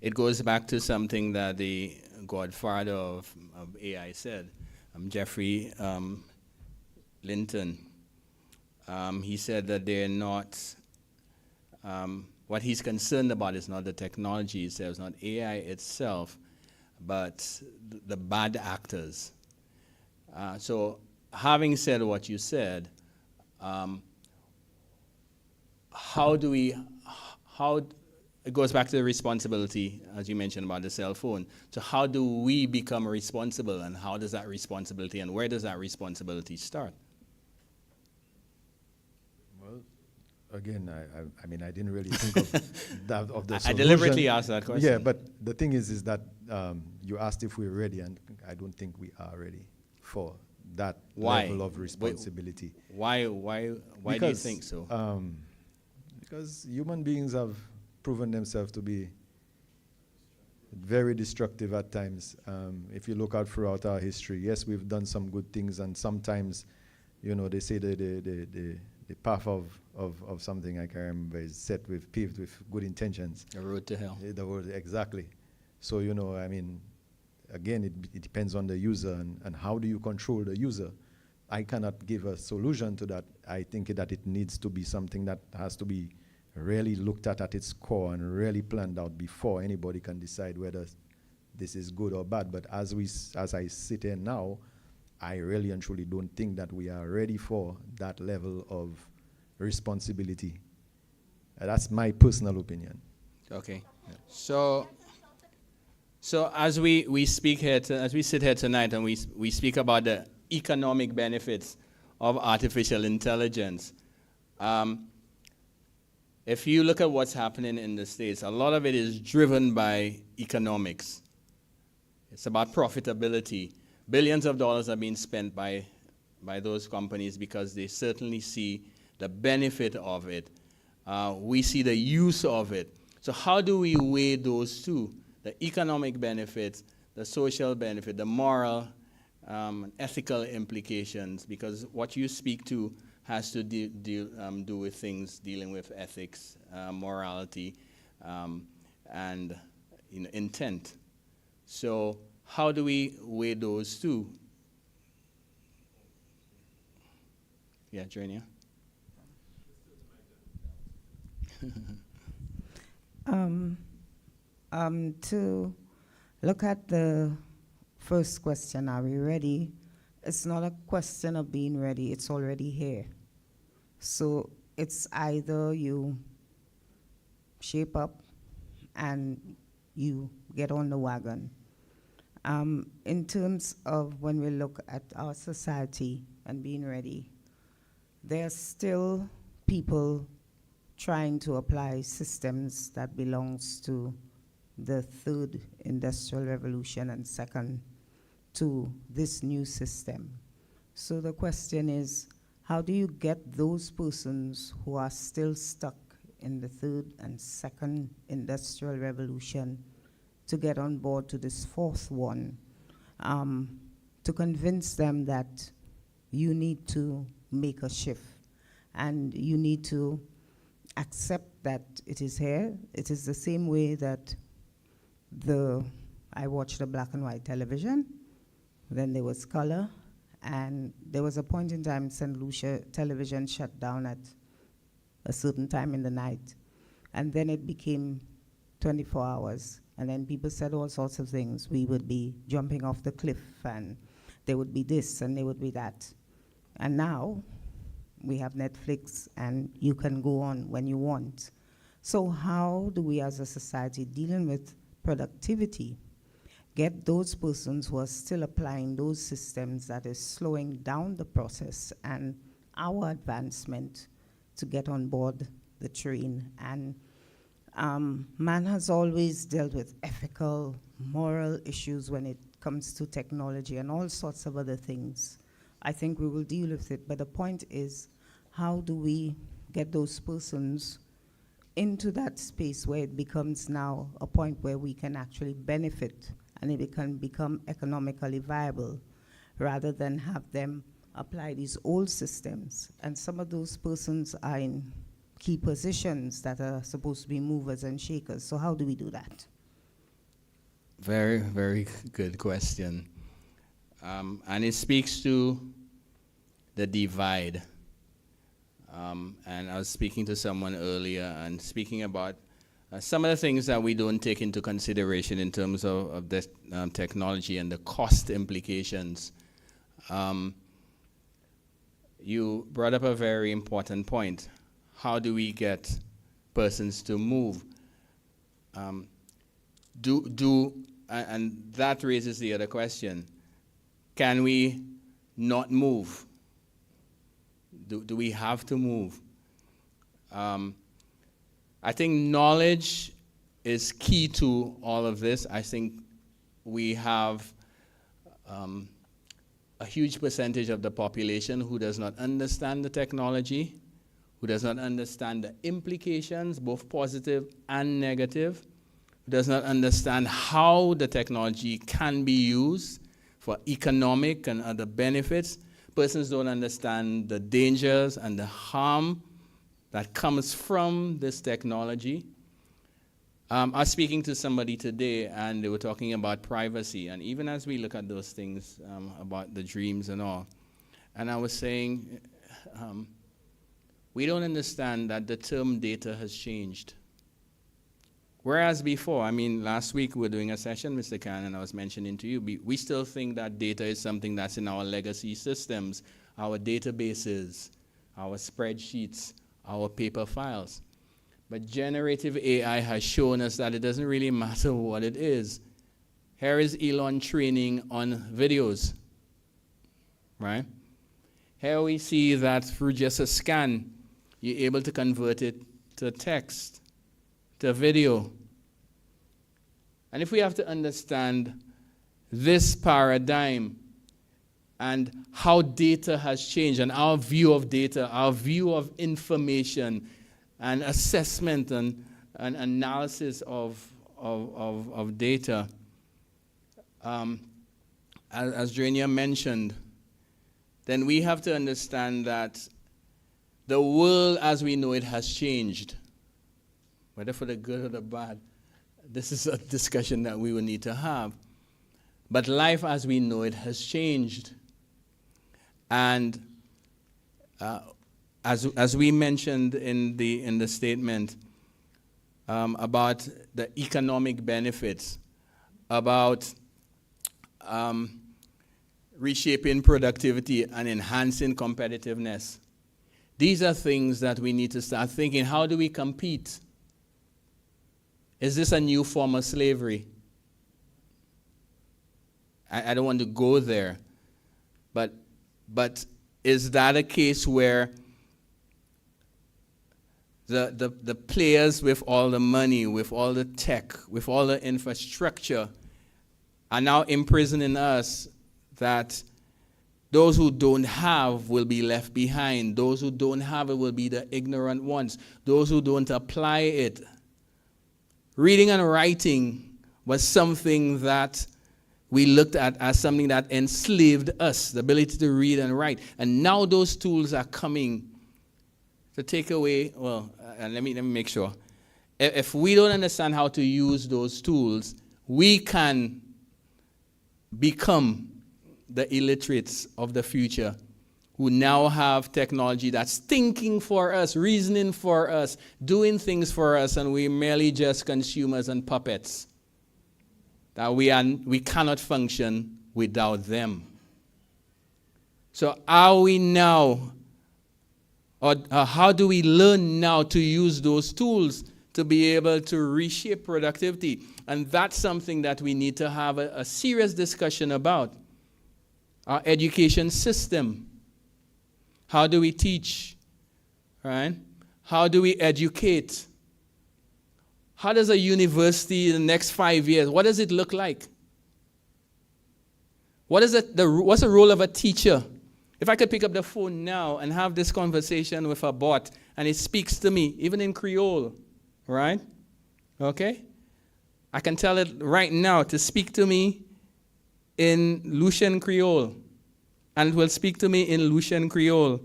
Speaker 1: it goes back to something that the godfather of AI said, Jeffrey Linton. He said that they're not, what he's concerned about is not the technology itself, it's not AI itself, but the bad actors. So having said what you said, it goes back to the responsibility, as you mentioned about the cell phone. So how do we become responsible, and how does that responsibility, and where does that responsibility start?
Speaker 12: Well, again, I mean, I didn't really think of the solution.
Speaker 1: I deliberately asked that question.
Speaker 12: Yeah, but the thing is that you asked if we're ready, and I don't think we are ready for that level of responsibility.
Speaker 1: Why do you think so?
Speaker 12: Because human beings have proven themselves to be very destructive at times. If you look out throughout our history, yes, we've done some good things, and sometimes, you know, they say the path of something, I can't remember, is paved with good intentions.
Speaker 1: The road to hell.
Speaker 12: The road, exactly. So, you know, I mean, again, it depends on the user, and how do you control the user? I cannot give a solution to that. I think that it needs to be something that has to be really looked at its core and really planned out before anybody can decide whether this is good or bad. But as I sit here now, I really and truly don't think that we are ready for that level of responsibility. That's my personal opinion.
Speaker 1: Okay. Yeah. So as we speak here, as we sit here tonight, and we speak about the economic benefits of artificial intelligence. If you look at what's happening in the States, a lot of it is driven by economics. It's about profitability. Billions of dollars are being spent by those companies because they certainly see the benefit of it. We see the use of it. So how do we weigh those two? The economic benefits, the social benefit, the moral, ethical implications, because what you speak to has to do with things dealing with ethics, morality, and intent. So how do we weigh those two? Yeah, Jania?
Speaker 13: To look at the first question, are we ready? It's not a question of being ready, it's already here. So it's either you shape up and you get on the wagon. In terms of when we look at our society and being ready, there are still people trying to apply systems that belongs to the third industrial revolution and second to this new system. So the question is, how do you get those persons who are still stuck in the third and second industrial revolution to get on board to this fourth one, to convince them that you need to make a shift and you need to accept that it is here. It is the same way that I watched the black and white television, then there was color, and there was a point in time St. Lucia television shut down at a certain time in the night. And then it became 24 hours. And then people said all sorts of things. We would be jumping off the cliff, and there would be this, and there would be that. And now we have Netflix, and you can go on when you want. So how do we as a society dealing with productivity get those persons who are still applying those systems that is slowing down the process and our advancement to get on board the train? And man has always dealt with ethical, moral issues when it comes to technology and all sorts of other things. I think we will deal with it, but the point is, how do we get those persons into that space where it becomes now a point where we can actually benefit and it can become economically viable, rather than have them apply these old systems? And some of those persons are in key positions that are supposed to be movers and shakers. So how do we do that?
Speaker 1: Very, very good question. And it speaks to the divide. And I was speaking to someone earlier and speaking about some of the things that we don't take into consideration in terms of this technology and the cost implications. You brought up a very important point. How do we get persons to move? And that raises the other question. Can we not move? Do we have to move? I think knowledge is key to all of this. I think we have a huge percentage of the population who does not understand the technology, who does not understand the implications, both positive and negative, who does not understand how the technology can be used for economic and other benefits. Persons don't understand the dangers and the harm that comes from this technology. I was speaking to somebody today, and they were talking about privacy, and even as we look at those things about the dreams and all, and I was saying, we don't understand that the term data has changed. Whereas before, I mean, last week we were doing a session, Mr. Khan, and I was mentioning to you, we still think that data is something that's in our legacy systems, our databases, our spreadsheets, our paper files. But generative AI has shown us that it doesn't really matter what it is. Here is Elon training on videos, right? Here we see that through just a scan, you're able to convert it to text, to video. And if we have to understand this paradigm and how data has changed and our view of data, our view of information and assessment and analysis of data, as Drania mentioned, then we have to understand that the world as we know it has changed, whether for the good or the bad. This is a discussion that we will need to have. But life as we know it has changed. And as we mentioned in the statement about the economic benefits, about reshaping productivity and enhancing competitiveness, these are things that we need to start thinking. How do we compete? Is this a new form of slavery? I don't want to go there, but is that a case where the players with all the money, with all the tech, with all the infrastructure are now imprisoning us, that those who don't have will be left behind. Those who don't have it will be the ignorant ones. Those who don't apply it. Reading and writing was something that we looked at as something that enslaved us, the ability to read and write. And now those tools are coming to take away, well, let me make sure. If we don't understand how to use those tools, we can become the illiterates of the future. who now have technology that's thinking for us, reasoning for us, doing things for us, and we're merely just consumers and puppets. That we cannot function without them. So are we now, or how do we learn now to use those tools to be able to reshape productivity? And that's something that we need to have a serious discussion about. Our education system. How do we teach? Right? How do we educate? How does a university in the next 5 years, what does it look like? What's the role of a teacher? If I could pick up the phone now and have this conversation with a bot, and it speaks to me, even in Creole, right? Okay? I can tell it right now to speak to me in Lucian Creole, and it will speak to me in Lucian Creole,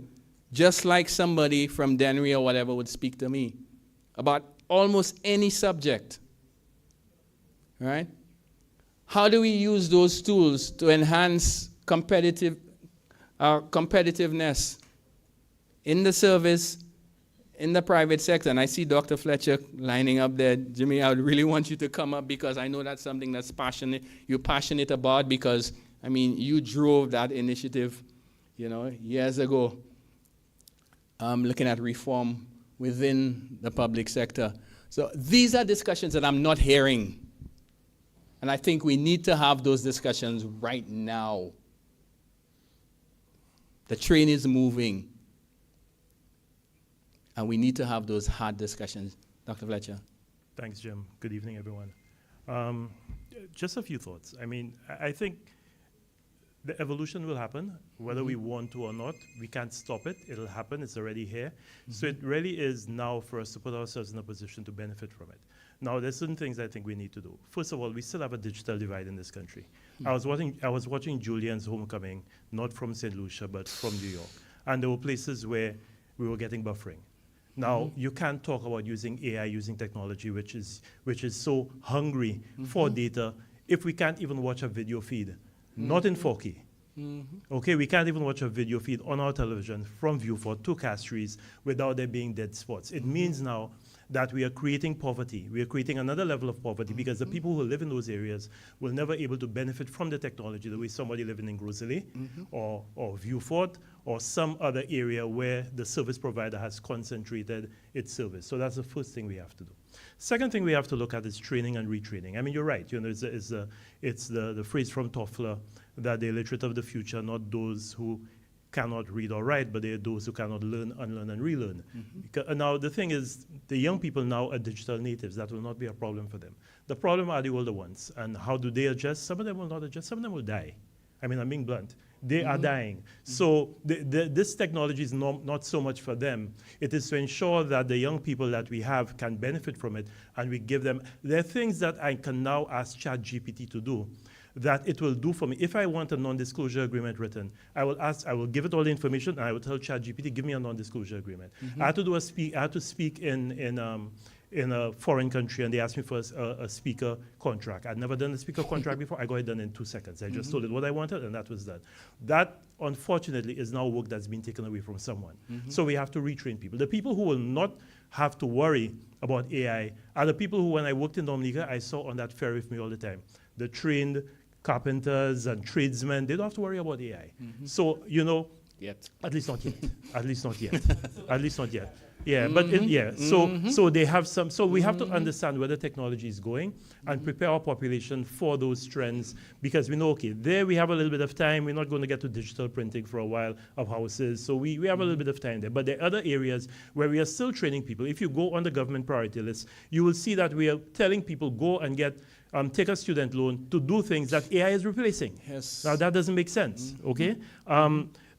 Speaker 1: just like somebody from Denry or whatever would speak to me about almost any subject, right? How do we use those tools to enhance competitiveness in the service, in the private sector? And I see Dr. Fletcher lining up there. Jimmy, I would really want you to come up because I know that's something that's you're passionate about, because, I mean, you drove that initiative, years ago, looking at reform within the public sector. So these are discussions that I'm not hearing. And I think we need to have those discussions right now. The train is moving. And we need to have those hard discussions. Dr. Fletcher.
Speaker 14: Thanks, Jim. Good evening, everyone. Just a few thoughts. I mean, I think the evolution will happen, whether we want to or not. We can't stop it. It'll happen. It's already here. So it really is now for us to put ourselves in a position to benefit from it. Now, there's certain things I think we need to do. First of all, we still have a digital divide in this country. I was watching Julian's homecoming, not from St. Lucia, but from New York. And there were places where we were getting buffering. Now, you can't talk about using AI, using technology, which is so hungry for data, if we can't even watch a video feed, not in 4K. Okay, we can't even watch a video feed on our television from Viewfort to Castries without there being dead spots. It means now that we are creating poverty. We are creating another level of poverty because the people who live in those areas will never be able to benefit from the technology the way somebody living in Groseley or Viewfort or some other area where the service provider has concentrated its service. So that's the first thing we have to do. Second thing we have to look at is training and retraining. I mean, you're right. It's the phrase from Toffler that the illiterate of the future, not those who cannot read or write, but they are those who cannot learn, unlearn, and relearn. Now, the thing is, the young people now are digital natives. That will not be a problem for them. The problem are the older ones. And how do they adjust? Some of them will not adjust. Some of them will die. I mean, I'm being blunt. They are dying. So this technology is not so much for them. It is to ensure that the young people that we have can benefit from it, and we give them. There are things that I can now ask ChatGPT to do that it will do for me. If I want a non-disclosure agreement written, I will give it all the information, and I will tell ChatGPT, give me a non-disclosure agreement. I had to speak in a foreign country, and they asked me for a speaker contract. I'd never done a speaker contract before. I got it done in 2 seconds. I just told it what I wanted, and that was done. That, unfortunately, is now work that's been taken away from someone. So we have to retrain people. The people who will not have to worry about AI are the people who, when I worked in Dominica, I saw on that ferry with me all the time. The trained carpenters and tradesmen, they don't have to worry about AI. So,
Speaker 1: Yet.
Speaker 14: At least not yet. At least not yet. At least not yet. Yeah, but so they have some. So we have to understand where the technology is going and prepare our population for those trends, because we know, okay, there we have a little bit of time. We're not going to get to digital printing for a while of houses, so we have a little bit of time there. But there are other areas where we are still training people. If you go on the government priority list, you will see that we are telling people go and get take a student loan to do things that AI is replacing.
Speaker 1: Yes.
Speaker 14: Now that doesn't make sense. Okay.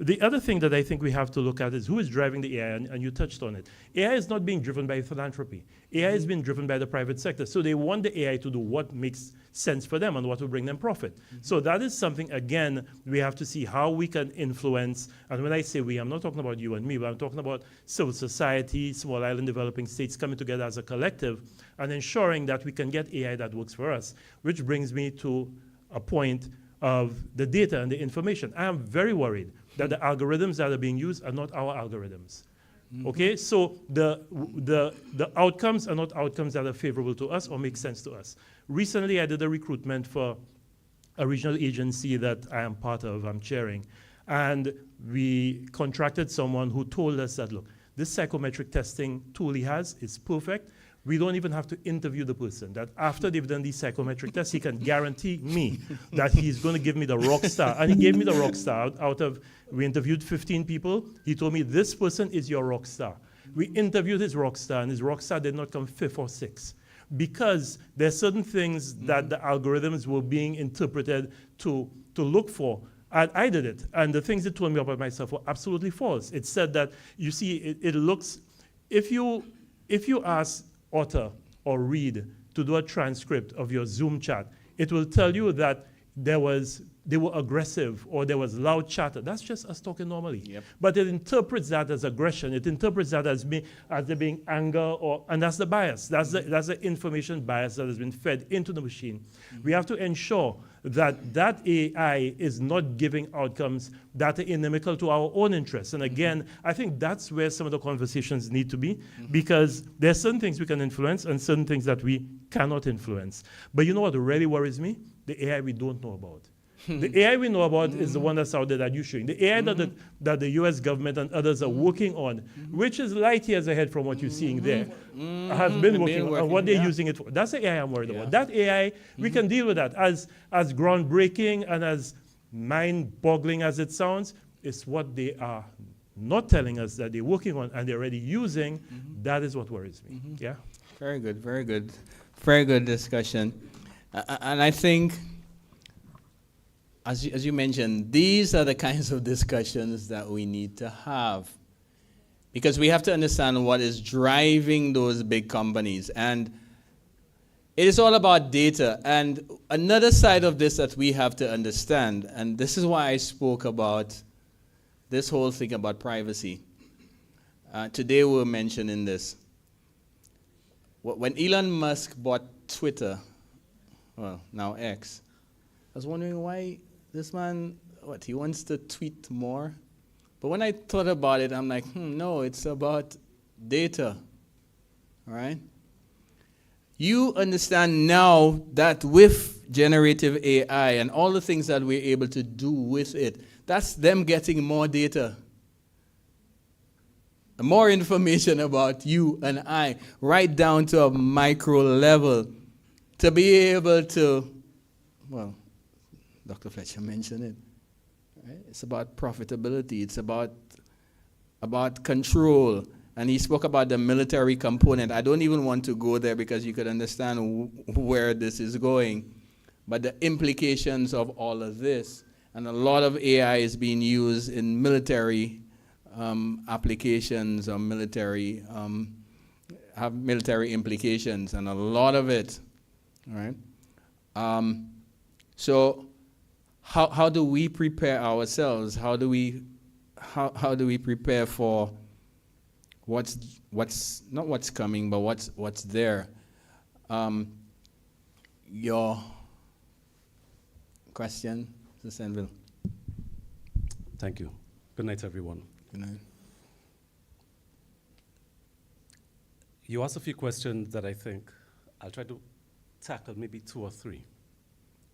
Speaker 14: The other thing that I think we have to look at is who is driving the AI, and you touched on it. AI is not being driven by philanthropy. AI is being driven by the private sector. So they want the AI to do what makes sense for them and what will bring them profit. So that is something, again, we have to see how we can influence. And when I say we, I'm not talking about you and me, but I'm talking about civil society, small island developing states coming together as a collective and ensuring that we can get AI that works for us, which brings me to a point of the data and the information. I am very worried that the algorithms that are being used are not our algorithms. Okay, so the outcomes are not outcomes that are favorable to us or make sense to us. Recently, I did a recruitment for a regional agency that I am part of, I'm chairing, and we contracted someone who told us that, look, this psychometric testing tool he has is perfect. We don't even have to interview the person. That after they've done these psychometric tests, he can guarantee me that he's going to give me the rock star. And he gave me the rock star out of, we interviewed 15 people. He told me, this person is your rock star. We interviewed his rock star, and his rock star did not come 5th or 6th. Because there are certain things that the algorithms were being interpreted to look for. And I did it. And the things it told me about myself were absolutely false. It said that, you see, it looks, if you ask Otter or Reed to do a transcript of your Zoom chat, it will tell you that they were aggressive or there was loud chatter. That's just us talking normally.
Speaker 1: Yep.
Speaker 14: But it interprets that as aggression. It interprets that as there being anger, and that's the bias. That's the information bias that has been fed into the machine. We have to ensure that AI is not giving outcomes that are inimical to our own interests. And again, I think that's where some of the conversations need to be, because there are certain things we can influence and certain things that we cannot influence. But you know what really worries me? The AI we don't know about. The AI we know about is the one that's out there that you're showing. The AI that the US government and others are working on, which is light years ahead from what you're seeing there, has been working on, and what they're using it for. That's the AI I'm worried about. That AI, we can deal with that. As groundbreaking and as mind-boggling as it sounds, it's what they are not telling us that they're working on and they're already using. That is what worries me. Yeah.
Speaker 1: Very good, very good. Very good discussion. And I think, as you mentioned, these are the kinds of discussions that we need to have, because we have to understand what is driving those big companies. And it is all about data. And another side of this that we have to understand, and this is why I spoke about this whole thing about privacy. Today we're mentioning this. When Elon Musk bought Twitter, well, now X, I was wondering why this man, he wants to tweet more? But when I thought about it, I'm like, no, it's about data, all right? You understand now that with generative AI and all the things that we're able to do with it, that's them getting more data, more information about you and I, right down to a micro level, to be able to, well, Dr. Fletcher mentioned it. Right? It's about profitability. It's about control. And he spoke about the military component. I don't even want to go there because you could understand where this is going. But the implications of all of this, and a lot of AI is being used in military applications or military, have military implications, and a lot of it, all right? So how do we prepare ourselves? How do we prepare for what's not what's coming, but what's there? Your question, Mr. Senville.
Speaker 15: Thank you. Good night, everyone.
Speaker 1: Good night.
Speaker 15: You asked a few questions that I think I'll try to tackle maybe 2 or 3.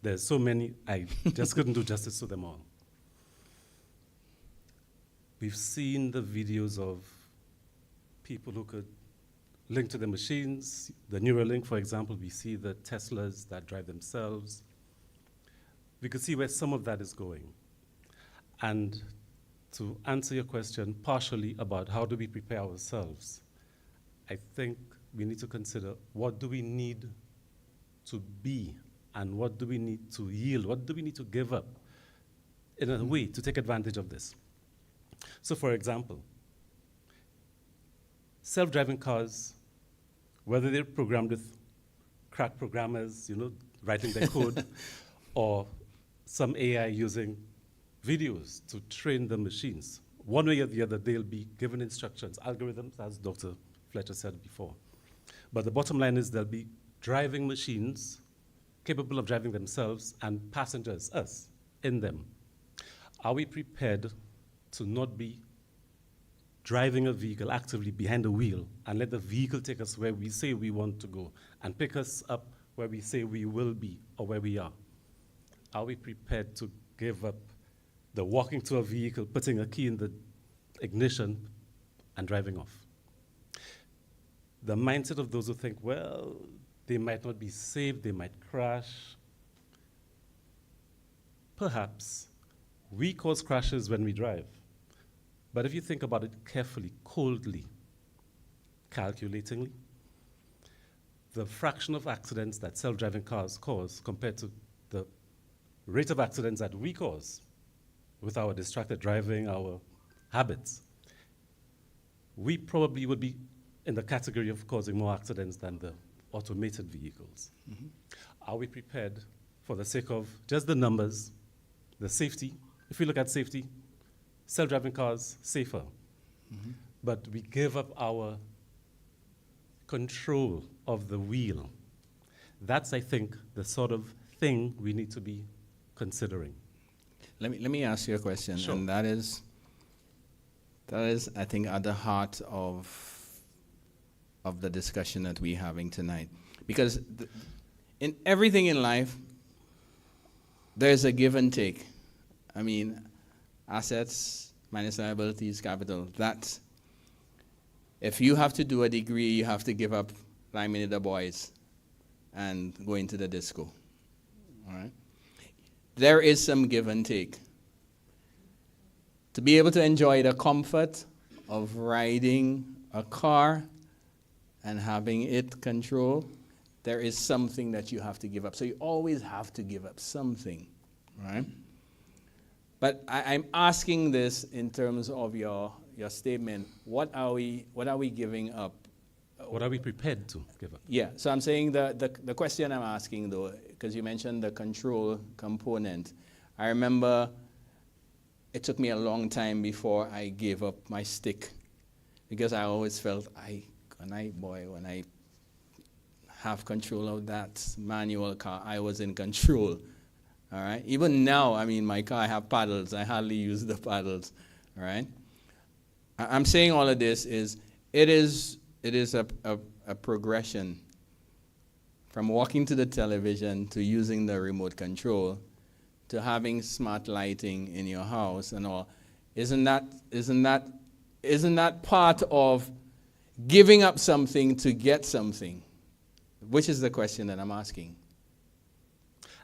Speaker 15: There's so many, I just couldn't do justice to them all. We've seen the videos of people who could link to the machines. The Neuralink, for example, we see the Teslas that drive themselves. We could see where some of that is going. And to answer your question partially about how do we prepare ourselves, I think we need to consider what do we need to be and what do we need to yield, what do we need to give up in a way to take advantage of this. So for example, self-driving cars, whether they're programmed with crack programmers, writing their code, or some AI using videos to train the machines, one way or the other, they'll be given instructions, algorithms, as Dr. Fletcher said before. But the bottom line is they'll be driving machines capable of driving themselves and passengers, us, in them. Are we prepared to not be driving a vehicle actively behind the wheel and let the vehicle take us where we say we want to go and pick us up where we say we will be or where we are? Are we prepared to give up the walking to a vehicle, putting a key in the ignition, and driving off? The mindset of those who think, well, they might not be safe, they might crash. Perhaps we cause crashes when we drive. But if you think about it carefully, coldly, calculatingly, the fraction of accidents that self-driving cars cause compared to the rate of accidents that we cause with our distracted driving, our habits, we probably would be in the category of causing more accidents than the automated vehicles.
Speaker 1: Mhm.
Speaker 15: Are we prepared for the sake of just the numbers, the safety? If we look at safety, self-driving cars, safer.
Speaker 1: Mhm.
Speaker 15: But we give up our control of the wheel. That's, I think, the sort of thing we need to be considering.
Speaker 1: Let me ask you a question,
Speaker 15: Sure.
Speaker 1: and that is, I think, at the heart of the discussion that we're having tonight. Because in everything in life, there's a give and take. I mean, assets minus liabilities, capital. That, if you have to do a degree, you have to give up climbing with the boys and going to the disco. All right? There is some give and take. To be able to enjoy the comfort of riding a car and having it control, there is something that you have to give up. So you always have to give up something, right? But I'm asking this in terms of your statement. What are we giving up?
Speaker 15: What are we prepared to give up?
Speaker 1: Yeah, so I'm saying the question I'm asking, though, because you mentioned the control component. I remember it took me a long time before I gave up my stick, because I always felt when I have control of that manual car, I was in control. All right. Even now, I mean, my car, I have paddles. I hardly use the paddles. All right. I'm saying all of this is it is a progression from walking to the television to using the remote control to having smart lighting in your house and all. Isn't that part of giving up something to get something? Which is the question that I'm asking.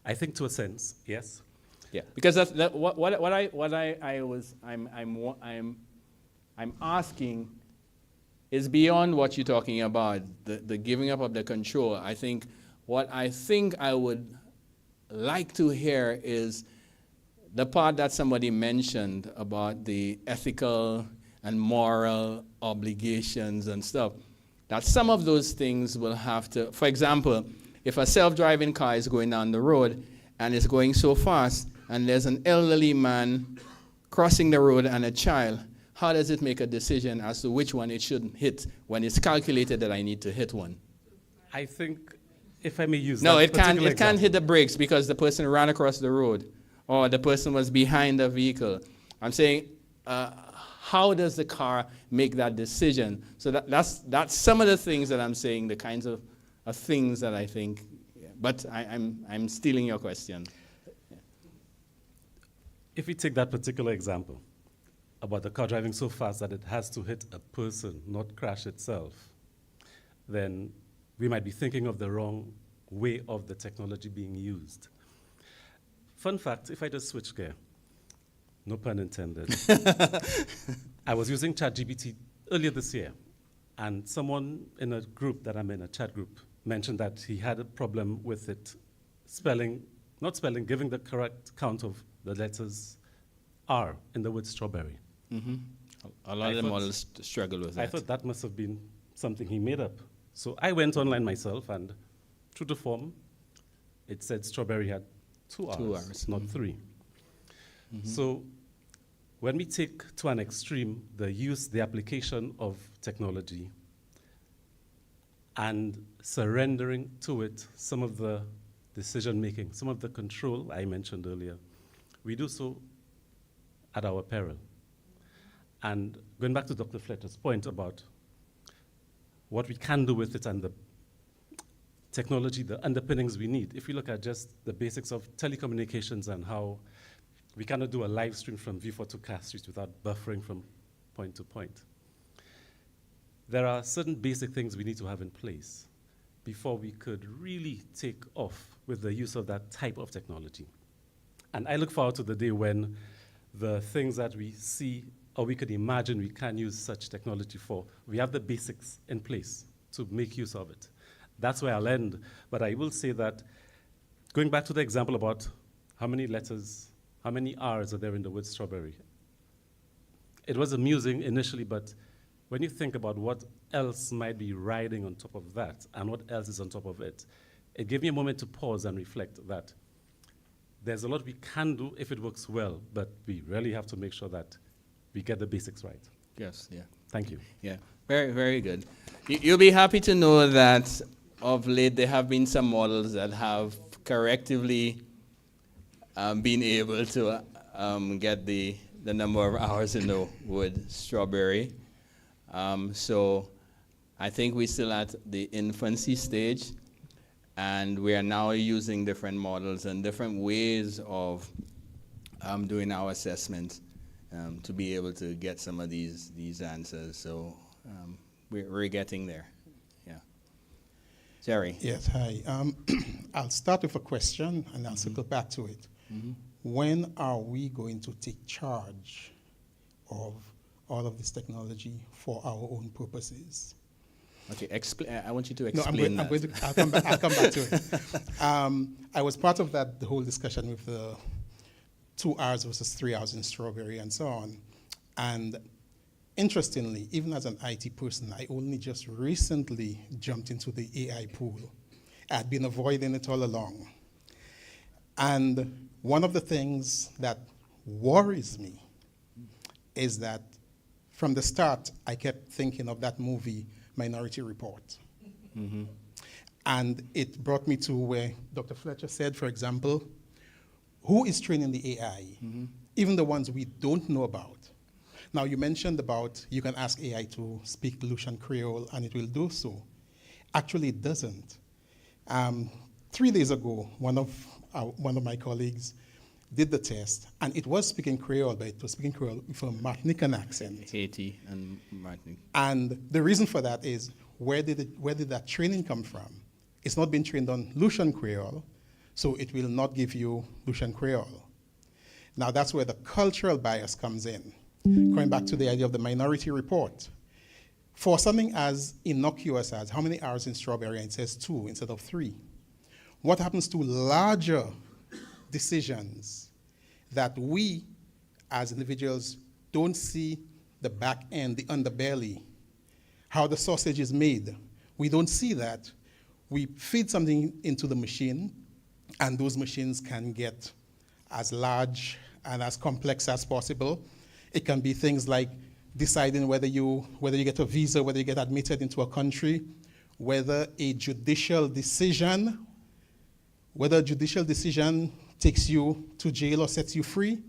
Speaker 15: I think to a sense, yes.
Speaker 1: Yeah, because I'm asking is beyond what you're talking about, the giving up of the control. I think what I would like to hear is the part that somebody mentioned about the ethical and moral obligations and stuff. That some of those things will have to, for example, if a self-driving car is going down the road and it's going so fast and there's an elderly man crossing the road and a child, how does it make a decision as to which one it should hit when it's calculated that I need to hit one?
Speaker 15: I think, if I may use
Speaker 1: no,
Speaker 15: that
Speaker 1: it
Speaker 15: particular
Speaker 1: can't
Speaker 15: example.
Speaker 1: hit the brakes because the person ran across the road or the person was behind the vehicle. I'm saying, how does the car make that decision? So that's some of the things that I'm saying, the kinds of things that I think. Yeah. But I'm stealing your question. Yeah.
Speaker 15: If we take that particular example about the car driving so fast that it has to hit a person, not crash itself, then we might be thinking of the wrong way of the technology being used. Fun fact, if I just switch gear, no pun intended. I was using ChatGPT earlier this year, and someone in a group that I'm in, a chat group, mentioned that he had a problem with it giving the correct count of the letters R in the word strawberry.
Speaker 1: Mm-hmm. A lot of the models struggle with that.
Speaker 15: I thought that must have been something he made up. So I went online myself, and true to form, it said strawberry had two R's, not three. Mm-hmm. So when we take to an extreme the application of technology and surrendering to it some of the decision-making, some of the control I mentioned earlier, we do so at our peril. And going back to Dr. Fletcher's point about what we can do with it and the technology, the underpinnings we need. If you look at just the basics of telecommunications and how we cannot do a live stream from V4 to Cass Street without buffering from point to point. There are certain basic things we need to have in place before we could really take off with the use of that type of technology. And I look forward to the day when the things that we see or we could imagine we can use such technology for, we have the basics in place to make use of it. That's where I'll end. But I will say that going back to the example about how many letters, how many R's are there in the word strawberry? It was amusing initially, but when you think about what else might be riding on top of that and what else is on top of it, it gave me a moment to pause and reflect that there's a lot we can do if it works well, but we really have to make sure that we get the basics right.
Speaker 1: Yes, yeah.
Speaker 15: Thank you.
Speaker 1: Yeah, very, very good. You'll be happy to know that of late there have been some models that have correctively been able to get the number of hours in the word strawberry. So I think we're still at the infancy stage, and we are now using different models and different ways of doing our assessment to be able to get some of these answers. So we're getting there. Yeah. Jerry.
Speaker 16: Yes, hi. I'll start with a question and I'll circle back to it. When are we going to take charge of all of this technology for our own purposes?
Speaker 1: Okay, I want you to explain that.
Speaker 16: I'll come back to it. I was part of the whole discussion with the 2 hours versus 3 hours in strawberry and so on. And interestingly, even as an IT person, I only just recently jumped into the AI pool. I'd been avoiding it all along. And one of the things that worries me is that from the start, I kept thinking of that movie, Minority Report.
Speaker 1: Mm-hmm.
Speaker 16: And it brought me to where Dr. Fletcher said, for example, who is training the AI?
Speaker 1: Mm-hmm.
Speaker 16: Even the ones we don't know about. Now, you mentioned about you can ask AI to speak Lucian Creole, and it will do so. Actually, it doesn't. 3 days ago, one of my colleagues did the test, and it was speaking Creole, but it was speaking Creole with a Martinican accent.
Speaker 1: Haiti and Martinique.
Speaker 16: And the reason for that is, where did that training come from? It's not been trained on Lucian Creole, so it will not give you Lucian Creole. Now, that's where the cultural bias comes in. Going back to the idea of the Minority Report. For something as innocuous as how many hours in strawberry, and it says 2 instead of 3. What happens to larger decisions that we as individuals don't see the back end, the underbelly, how the sausage is made? We don't see that. We feed something into the machine, and those machines can get as large and as complex as possible. It can be things like deciding whether you get a visa, whether you get admitted into a country, whether a judicial decision takes you to jail or sets you free.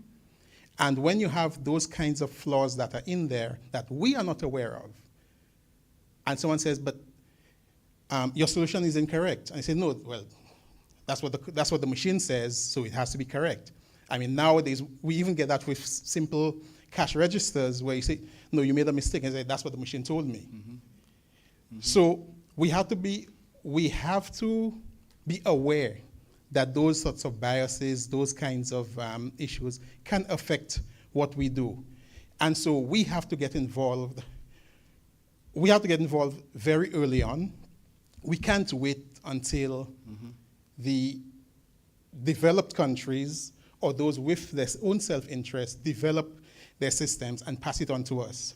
Speaker 16: And when you have those kinds of flaws that are in there that we are not aware of, and someone says, but your solution is incorrect. And I say, no, well, that's what the machine says, so it has to be correct. I mean, nowadays, we even get that with simple cash registers where you say, no, you made a mistake. And I say, that's what the machine told me.
Speaker 1: Mm-hmm. Mm-hmm.
Speaker 16: So we have to be aware that those sorts of biases, those kinds of issues can affect what we do. And so we have to get involved. We have to get involved very early on. We can't wait until the developed countries or those with their own self-interest develop their systems and pass it on to us.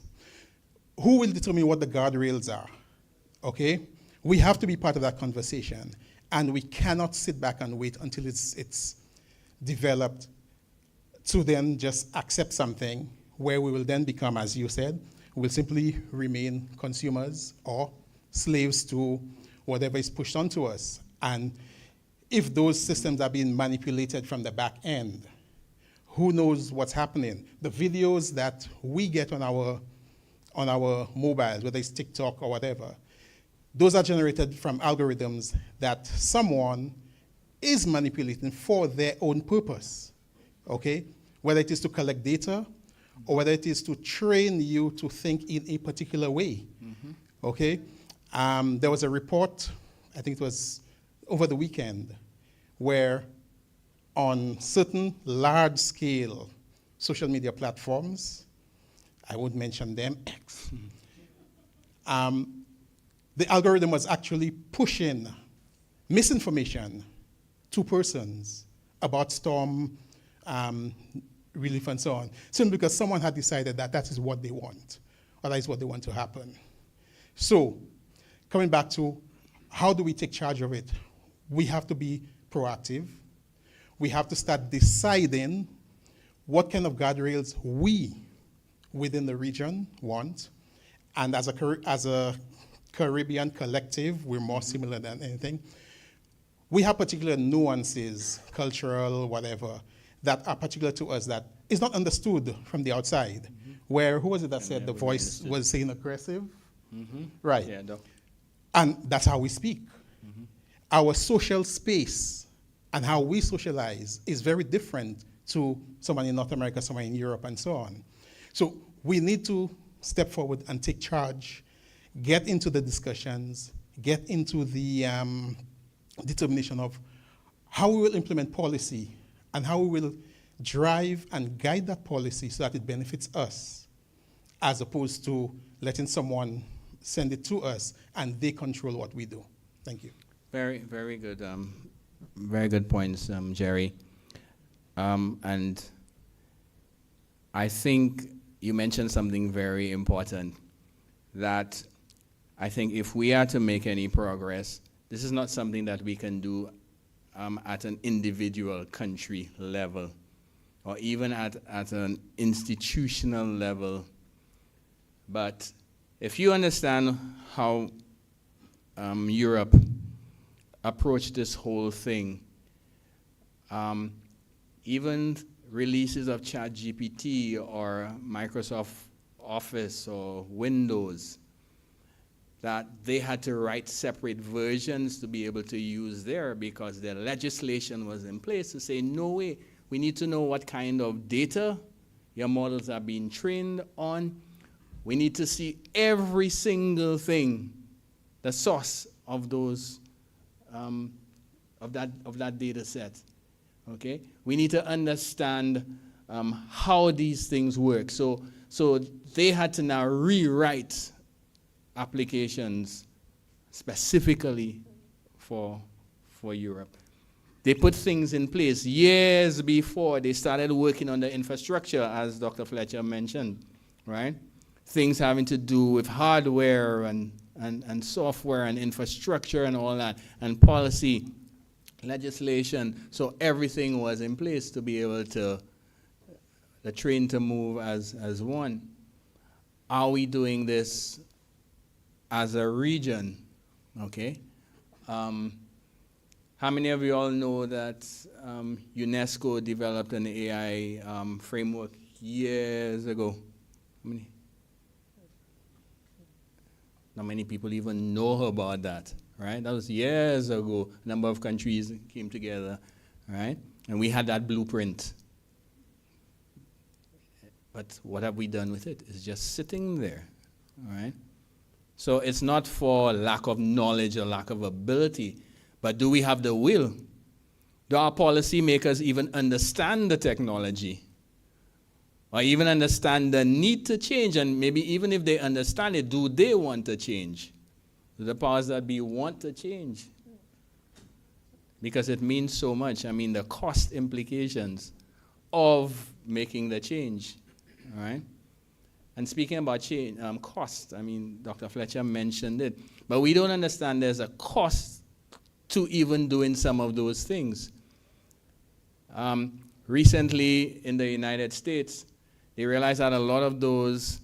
Speaker 16: Who will determine what the guardrails are? Okay? We have to be part of that conversation, and we cannot sit back and wait until it's developed to then just accept something where we will then become, as you said, we will simply remain consumers or slaves to whatever is pushed onto us. And if those systems are being manipulated from the back end, who knows what's happening. The videos that we get on our mobiles, whether it's TikTok or whatever, those are generated from algorithms that someone is manipulating for their own purpose, okay? Whether it is to collect data or whether it is to train you to think in a particular way, okay? There was a report, I think it was over the weekend, where on certain large-scale social media platforms, I won't mention them, X, the algorithm was actually pushing misinformation to persons about storm relief and so on, simply because someone had decided that that is what they want, or that is what they want to happen. So, coming back to how do we take charge of it? We have to be proactive. We have to start deciding what kind of guardrails we within the region want. And as a Caribbean collective, we're more similar than anything. We have particular nuances, cultural, whatever, that are particular to us that is not understood from the outside. Where, who was it that said the voice was saying aggressive? Right.
Speaker 1: Yeah,
Speaker 16: and that's how we speak. Our social space and how we socialize is very different to someone in North America, someone in Europe, and so on. So we need to step forward and take charge, get into the discussions, get into the determination of how we will implement policy and how we will drive and guide that policy so that it benefits us, as opposed to letting someone send it to us and they control what we do. Thank you.
Speaker 1: Very, very good points, Jerry. And I think you mentioned something very important, that I think if we are to make any progress, this is not something that we can do at an individual country level, or even at an institutional level. But if you understand how Europe approached this whole thing, even releases of ChatGPT or Microsoft Office or Windows, that they had to write separate versions to be able to use there because their legislation was in place to say, no way, we need to know what kind of data your models are being trained on. We need to see every single thing, the source of those, of that data set. Okay, we need to understand how these things work. So they had to now rewrite applications specifically for Europe. They put things in place years before they started working on the infrastructure, as Dr. Fletcher mentioned, right? Things having to do with hardware and software and infrastructure and all that, and policy, legislation. So everything was in place to be able to, the train to move as one. Are we doing this as a region? Okay. How many of you all know that UNESCO developed an AI framework years ago? How many? Not many people even know about that, right? That was years ago. A number of countries came together, right? And we had that blueprint. But what have we done with it? It's just sitting there, all right? So it's not for lack of knowledge or lack of ability, but do we have the will? Do our policymakers even understand the technology? Or even understand the need to change? And maybe even if they understand it, do they want to change? Do the powers that be want to change? Because it means so much. I mean, the cost implications of making the change, all right? And speaking about change, cost, I mean, Dr. Fletcher mentioned it, but we don't understand there's a cost to even doing some of those things. Recently in the United States, they realized that a lot of those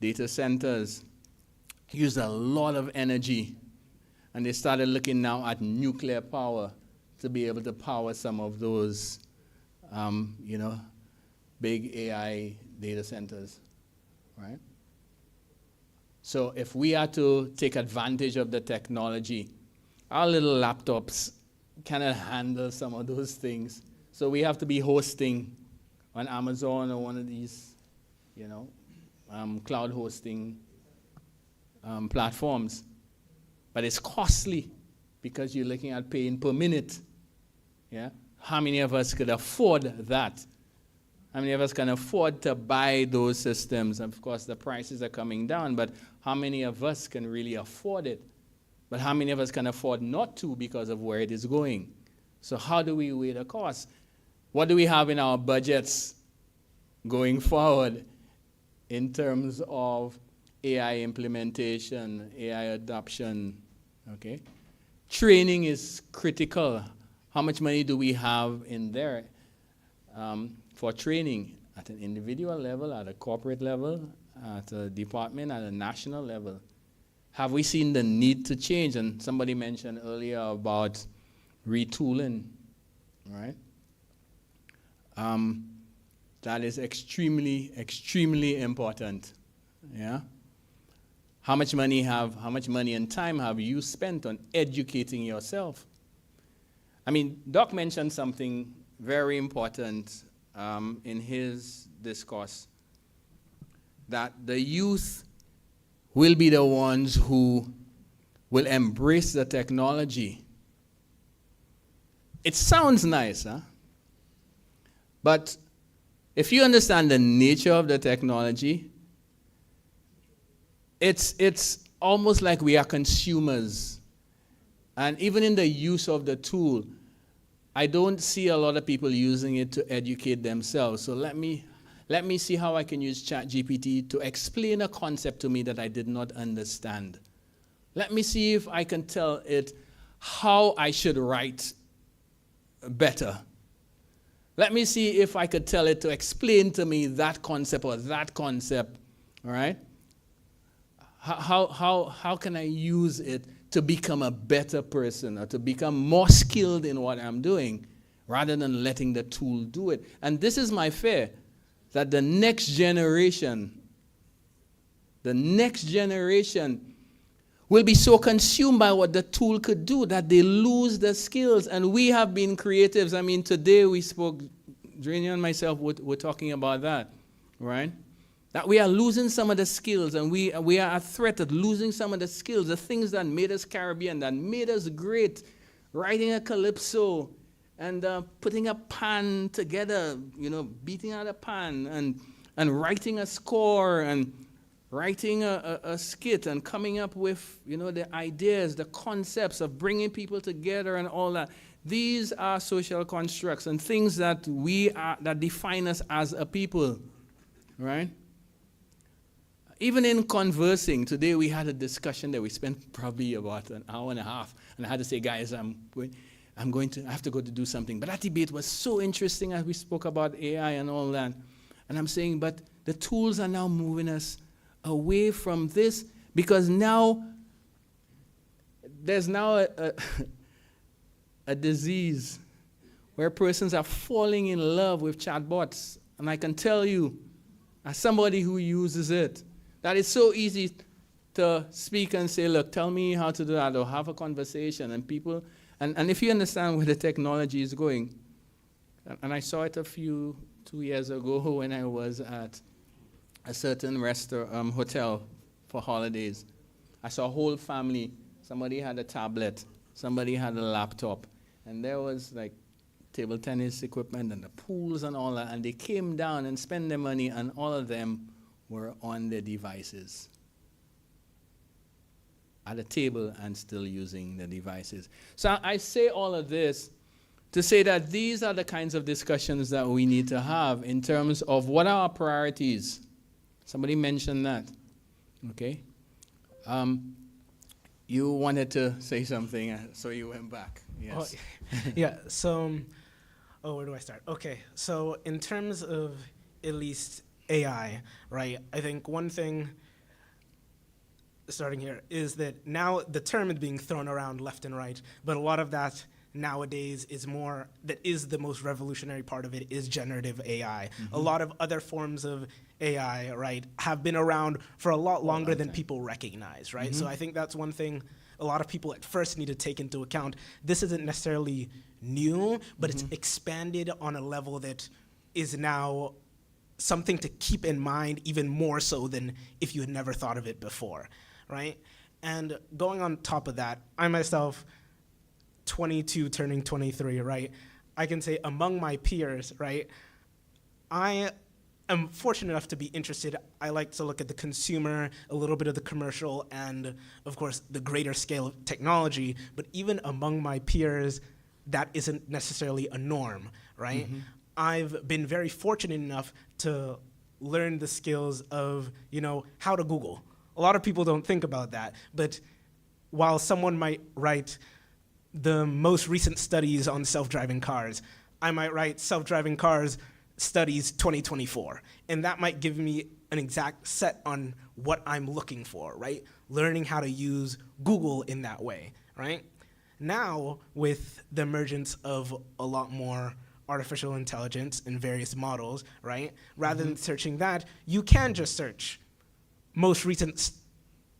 Speaker 1: data centers use a lot of energy, and they started looking now at nuclear power to be able to power some of those, big AI data centers, right? So if we are to take advantage of the technology, our little laptops cannot handle some of those things. So we have to be hosting on Amazon or one of these, cloud hosting platforms. But it's costly because you're looking at paying per minute. Yeah? How many of us could afford that? How many of us can afford to buy those systems? Of course, the prices are coming down, but how many of us can really afford it? But how many of us can afford not to because of where it is going? So how do we weigh the cost? What do we have in our budgets going forward in terms of AI implementation, AI adoption? Okay. Training is critical. How much money do we have in there for training at an individual level, at a corporate level, at a department, at a national level? Have we seen the need to change? And somebody mentioned earlier about retooling, right? That is extremely, extremely important. Yeah. How much money and time have you spent on educating yourself? I mean, Doc mentioned something very important in his discourse, that the youth will be the ones who will embrace the technology. It sounds nice, huh? But if you understand the nature of the technology, it's almost like we are consumers. And even in the use of the tool, I don't see a lot of people using it to educate themselves. So let me see how I can use ChatGPT to explain a concept to me that I did not understand. Let me see if I can tell it how I should write better. Let me see if I could tell it to explain to me that concept or that concept, all right? How can I use it to become a better person or to become more skilled in what I'm doing rather than letting the tool do it? And this is my fear, that the next generation will be so consumed by what the tool could do that they lose the skills. And we have been creatives. I mean, today we spoke, Drania and myself were talking about that, right? That we are losing some of the skills, and we are a threat of losing some of the skills, the things that made us Caribbean, that made us great, writing a calypso and putting a pan together, beating out a pan and writing a score and writing a skit and coming up with, the ideas, the concepts of bringing people together and all that. These are social constructs and things that that define us as a people, right? Even in conversing, today we had a discussion that we spent probably about an hour and a half, and I had to say, guys, I have to go to do something. But that debate was so interesting as we spoke about AI and all that. And I'm saying, but the tools are now moving us away from this, because now there's now a disease where persons are falling in love with chatbots. And I can tell you, as somebody who uses it, that it's so easy to speak and say, look, tell me how to do that, or have a conversation. And people, and if you understand where the technology is going, and I saw it 2 years ago when I was at a certain hotel for holidays. I saw a whole family. Somebody had a tablet, somebody had a laptop, and there was like table tennis equipment and the pools and all that, and they came down and spent their money, and all of them were on their devices at a table and still using the devices. So I say all of this to say that these are the kinds of discussions that we need to have in terms of what are our priorities. Somebody mentioned that, okay? You wanted to say something, so you went back. Yes.
Speaker 10: Yeah, so, where do I start? Okay, so in terms of at least AI, right, I think one thing, starting here, is that now the term is being thrown around left and right, but a lot of that nowadays is the most revolutionary part of it is generative AI. A lot of other forms of AI, right, have been around for a lot longer than people recognize, right? So I think that's one thing a lot of people at first need to take into account. This isn't necessarily new, but it's expanded on a level that is now something to keep in mind even more so than if you had never thought of it before, right? And going on top of that, I myself, 22 turning 23, right? I can say among my peers, right, I am fortunate enough to be interested. I like to look at the consumer, a little bit of the commercial, and of course the greater scale of technology, but even among my peers, that isn't necessarily a norm, right? I've been very fortunate enough to learn the skills of, how to Google. A lot of people don't think about that, but while someone might write the most recent studies on self-driving cars, I might write self-driving cars studies 2024, and that might give me an exact set on what I'm looking for, right? Learning how to use Google in that way, right? Now, with the emergence of a lot more artificial intelligence and various models, right? Rather than searching that, you can just search most recent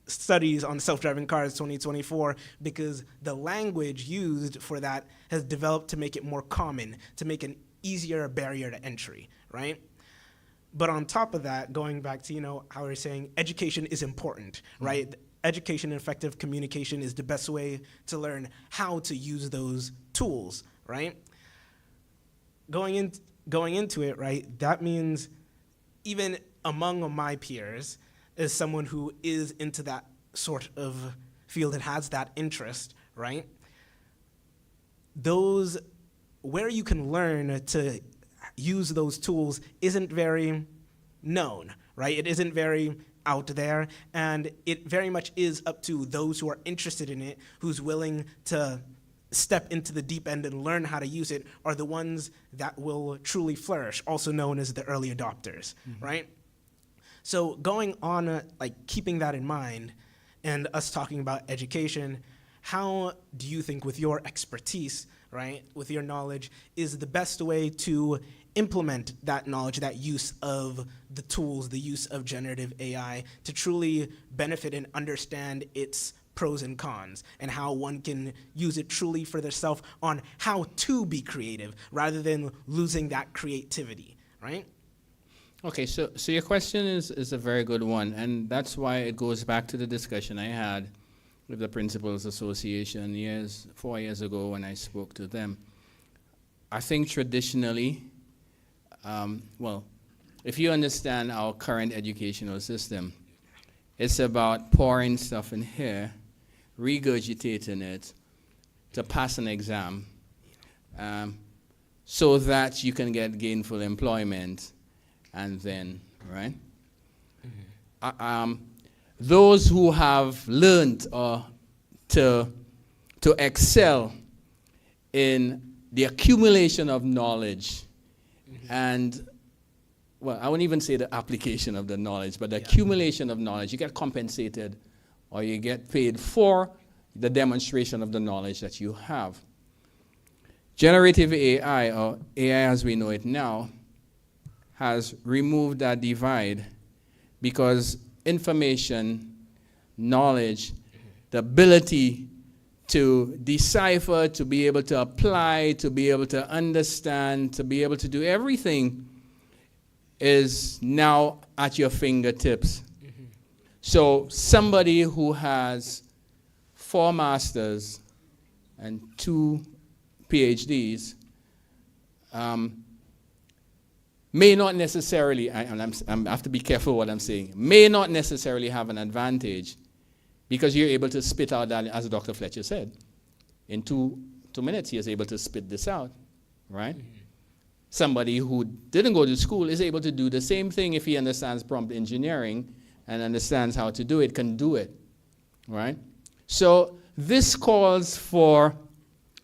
Speaker 10: studies on self-driving cars 2024, because the language used for that has developed to make it more common, to make an easier barrier to entry, right? But on top of that, going back to, how we're saying education is important, right? Education and effective communication is the best way to learn how to use those tools, right? Going into it, right, that means even among my peers, as someone who is into that sort of field that has that interest, right, where you can learn to use those tools isn't very known, right? It isn't very out there, and it very much is up to those who are interested in it, who's willing to step into the deep end and learn how to use it, are the ones that will truly flourish, also known as the early adopters, right? So going on, keeping that in mind, and us talking about education, how do you think, with your expertise, right, with your knowledge, is the best way to implement that knowledge, that use of the tools, the use of generative AI, to truly benefit and understand its pros and cons, and how one can use it truly for themselves on how to be creative rather than losing that creativity, right?
Speaker 1: Okay, so your question is a very good one, and that's why it goes back to the discussion I had with the Principals Association 4 years ago when I spoke to them. I think traditionally, if you understand our current educational system, it's about pouring stuff in here, regurgitating it to pass an exam, so that you can get gainful employment, and then, right? Those who have learned to excel in the accumulation of knowledge, and, I wouldn't even say the application of the knowledge, but the accumulation of knowledge, you get compensated or you get paid for the demonstration of the knowledge that you have. Generative AI, or AI as we know it now, has removed that divide, because information, knowledge, the ability to decipher, to be able to apply, to be able to understand, to be able to do everything is now at your fingertips. So somebody who has 4 masters and 2 PhDs may not necessarily, I have to be careful what I'm saying, may not necessarily have an advantage, because you're able to spit out that, as Dr. Fletcher said, in 2 minutes he is able to spit this out, right? Somebody who didn't go to school is able to do the same thing if he understands prompt engineering and understands how to do it, can do it, right? So this calls for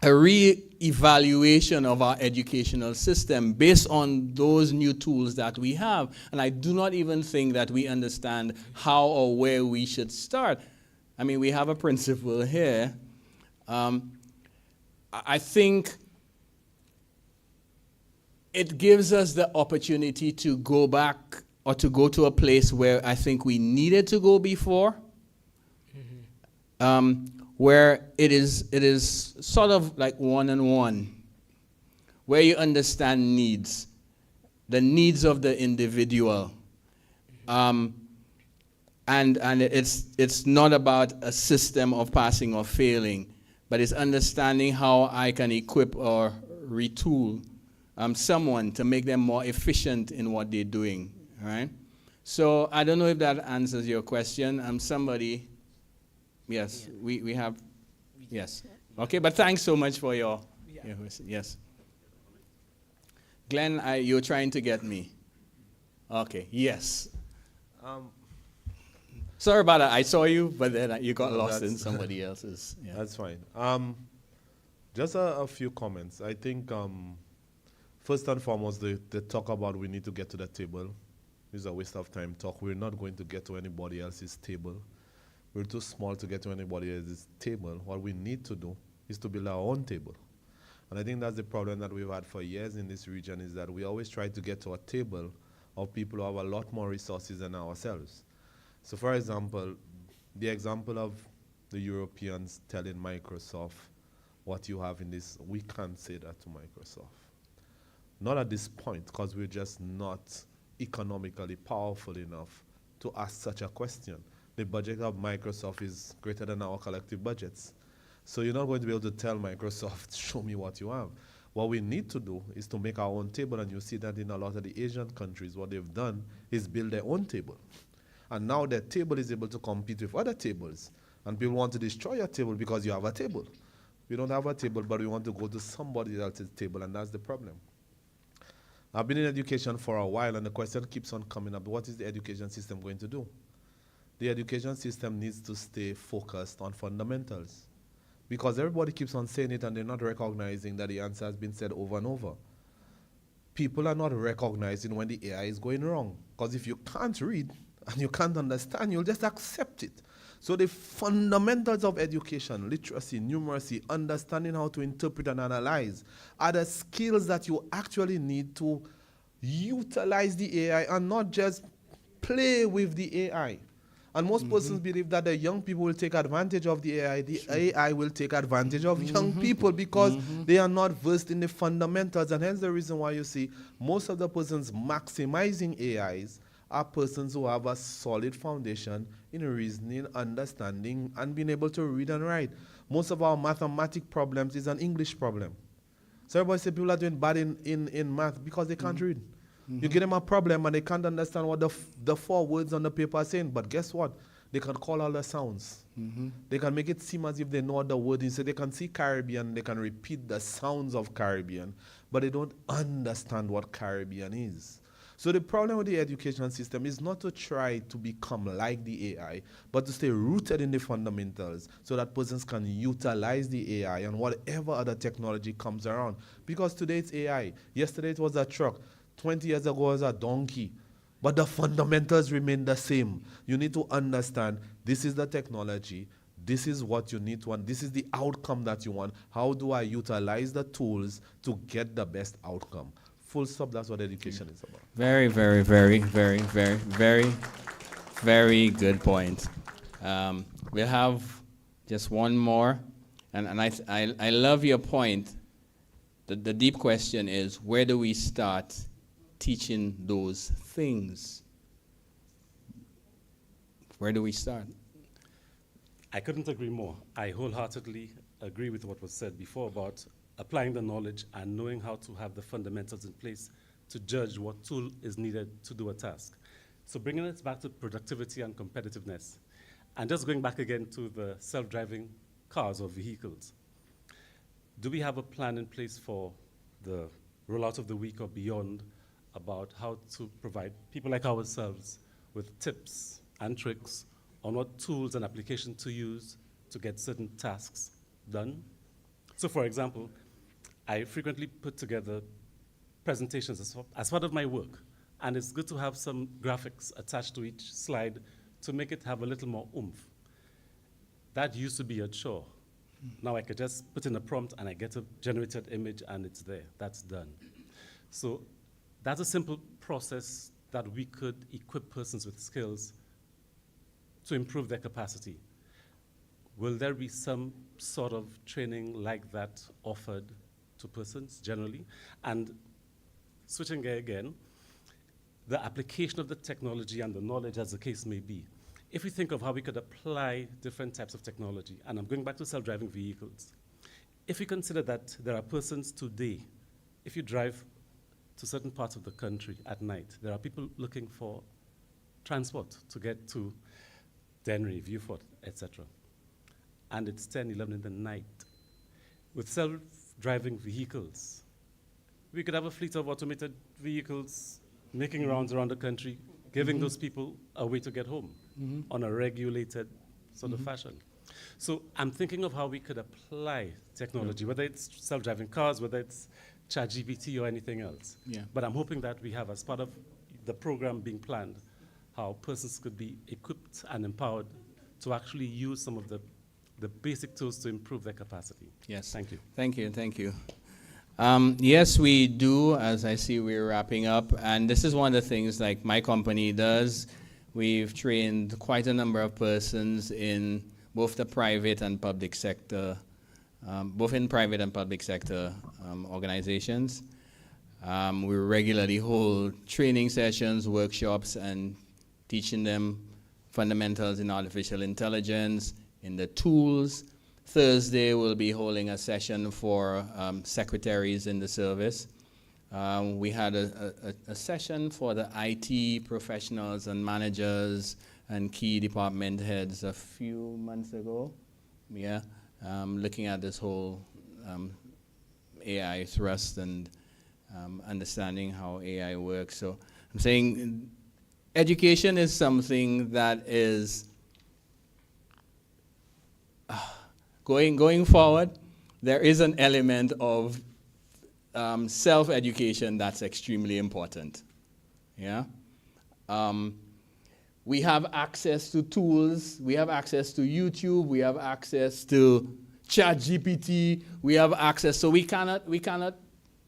Speaker 1: a re-evaluation of our educational system based on those new tools that we have. And I do not even think that we understand how or where we should start. I mean, we have a principle here. I think it gives us the opportunity to go back or to go to a place where I think we needed to go before, where it is sort of like one-on-one, where you understand needs, the needs of the individual. And it's not about a system of passing or failing, but it's understanding how I can equip or retool someone to make them more efficient in what they're doing, right? So I don't know if that answers your question. Somebody, yes, we have, yes. Okay, but thanks so much for your question. Yes. Glenn, you're trying to get me. Okay, yes. Sorry about that. I saw you, but then you got lost in somebody else's. Yeah.
Speaker 17: That's fine. Just a few comments. I think first and foremost, the talk about we need to get to the table is a waste of time talk. We're not going to get to anybody else's table. We're too small to get to anybody else's table. What we need to do is to build our own table. And I think that's the problem that we've had for years in this region, is that we always try to get to a table of people who have a lot more resources than ourselves. So for example, the example of the Europeans telling Microsoft what you have in this, we can't say that to Microsoft. Not at this point, because we're just not economically powerful enough to ask such a question. The budget of Microsoft is greater than our collective budgets. So you're not going to be able to tell Microsoft, show me what you have. What we need to do is to make our own table, and you see that in a lot of the Asian countries, what they've done is build their own table. And now their table is able to compete with other tables. And people want to destroy your table because you have a table. We don't have a table, but we want to go to somebody else's table, and that's the problem. I've been in education for a while, and the question keeps on coming up, what is the education system going to do? The education system needs to stay focused on fundamentals, because everybody keeps on saying it, and they're not recognizing that the answer has been said over and over. People are not recognizing when the AI is going wrong, because if you can't read and you can't understand, you'll just accept it. So the fundamentals of education, literacy, numeracy, understanding how to interpret and analyze, are the skills that you actually need to utilize the AI and not just play with the AI. And most persons believe that the young people will take advantage of the AI. The AI will take advantage of young people because they are not versed in the fundamentals. And hence the reason why you see most of the persons maximizing AIs are persons who have a solid foundation in reasoning, understanding, and being able to read and write. Most of our mathematic problems is an English problem. So everybody say people are doing bad in math because they can't read. You give them a problem and they can't understand what the 4 words on the paper are saying. But guess what? They can call all the sounds. They can make it seem as if they know what the word is. So they can see Caribbean, they can repeat the sounds of Caribbean, but they don't understand what Caribbean is. So the problem with the education system is not to try to become like the AI, but to stay rooted in the fundamentals so that persons can utilize the AI and whatever other technology comes around. Because today it's AI. Yesterday it was a truck. 20 years ago it was a donkey. But the fundamentals remain the same. You need to understand this is the technology, this is what you need to want, this is the outcome that you want. How do I utilize the tools to get the best outcome? Full stop, that's what education is about.
Speaker 1: Very, very, very, very, very, very, very good point. We'll have just one more. And I love your point. The deep question is, where do we start teaching those things? Where do we start?
Speaker 15: I couldn't agree more. I wholeheartedly agree with what was said before about applying the knowledge and knowing how to have the fundamentals in place to judge what tool is needed to do a task. So bringing it back to productivity and competitiveness, and just going back again to the self-driving cars or vehicles. Do we have a plan in place for the rollout of the week or beyond about how to provide people like ourselves with tips and tricks on what tools and applications to use to get certain tasks done? So for example, I frequently put together presentations as part of my work, and it's good to have some graphics attached to each slide to make it have a little more oomph. That used to be a chore. Now I could just put in a prompt and I get a generated image and it's there. That's done. So that's a simple process that we could equip persons with skills to improve their capacity. Will there be some sort of training like that offered to persons generally? And switching gear again, the application of the technology and the knowledge as the case may be. If we think of how we could apply different types of technology, and I'm going back to self-driving vehicles, if we consider that there are persons today, if you drive to certain parts of the country at night, there are people looking for transport to get to Dennery, Viewfort, etc. And it's 10, 11 in the night. With self-driving vehicles, we could have a fleet of automated vehicles making rounds around the country, giving those people a way to get home on a regulated sort of fashion. So I'm thinking of how we could apply technology, whether it's self-driving cars, whether it's ChatGPT or anything else.
Speaker 1: Yeah.
Speaker 15: But I'm hoping that we have, as part of the program being planned, how persons could be equipped and empowered to actually use some of the basic tools to improve their capacity.
Speaker 1: Yes.
Speaker 15: Thank you.
Speaker 1: Thank you. Thank you. Yes, we do, as I see we're wrapping up. And this is one of the things like my company does. We've trained quite a number of persons in both the private and public sector, organizations. We regularly hold training sessions, workshops, and teaching them fundamentals in artificial intelligence, in the tools. Thursday, we'll be holding a session for secretaries in the service. We had a session for the IT professionals and managers and key department heads a few months ago. Yeah, looking at this whole AI thrust and understanding how AI works. So I'm saying education is something that is going forward. There is an element of self-education that's extremely important. Yeah. We have access to tools. We have access to YouTube. We have access to ChatGPT. We have access. So we cannot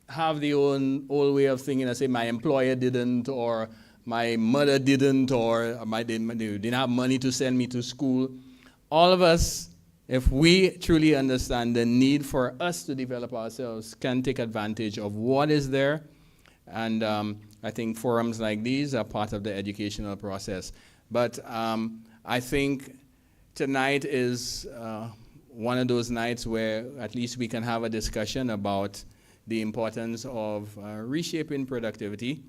Speaker 1: have the old way of thinking and say my employer didn't, or my mother didn't, or they didn't have money to send me to school. All of us, if we truly understand the need for us to develop ourselves, can take advantage of what is there. And I think forums like these are part of the educational process. But I think tonight is one of those nights where at least we can have a discussion about the importance of reshaping productivity